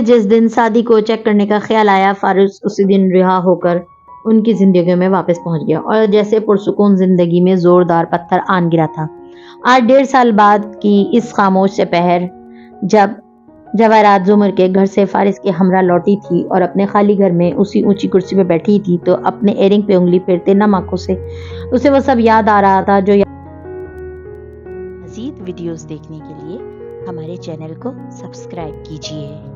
جس دن سعدی کو چیک کرنے کا خیال آیا، فارس اسی دن رہا ہو کر ان کی زندگیوں میں واپس پہنچ گیا اور جیسے پرسکون زندگی میں زوردار پتھر آن گرا تھا۔ آج 1.5 سال بعد کی اس خاموش سے پہر، جب جواہرات زمر کے گھر سے فارس کے ہمراہ لوٹی تھی اور اپنے خالی گھر میں اسی اونچی کرسی پہ بیٹھی تھی، تو اپنے ایرنگ پہ انگلی پھیرتے نم آنکھوں سے اسے وہ سب یاد آ رہا تھا جو مزید ویڈیوز دیکھنے کے لیے ہمارے چینل کو سبسکرائب کیجیے۔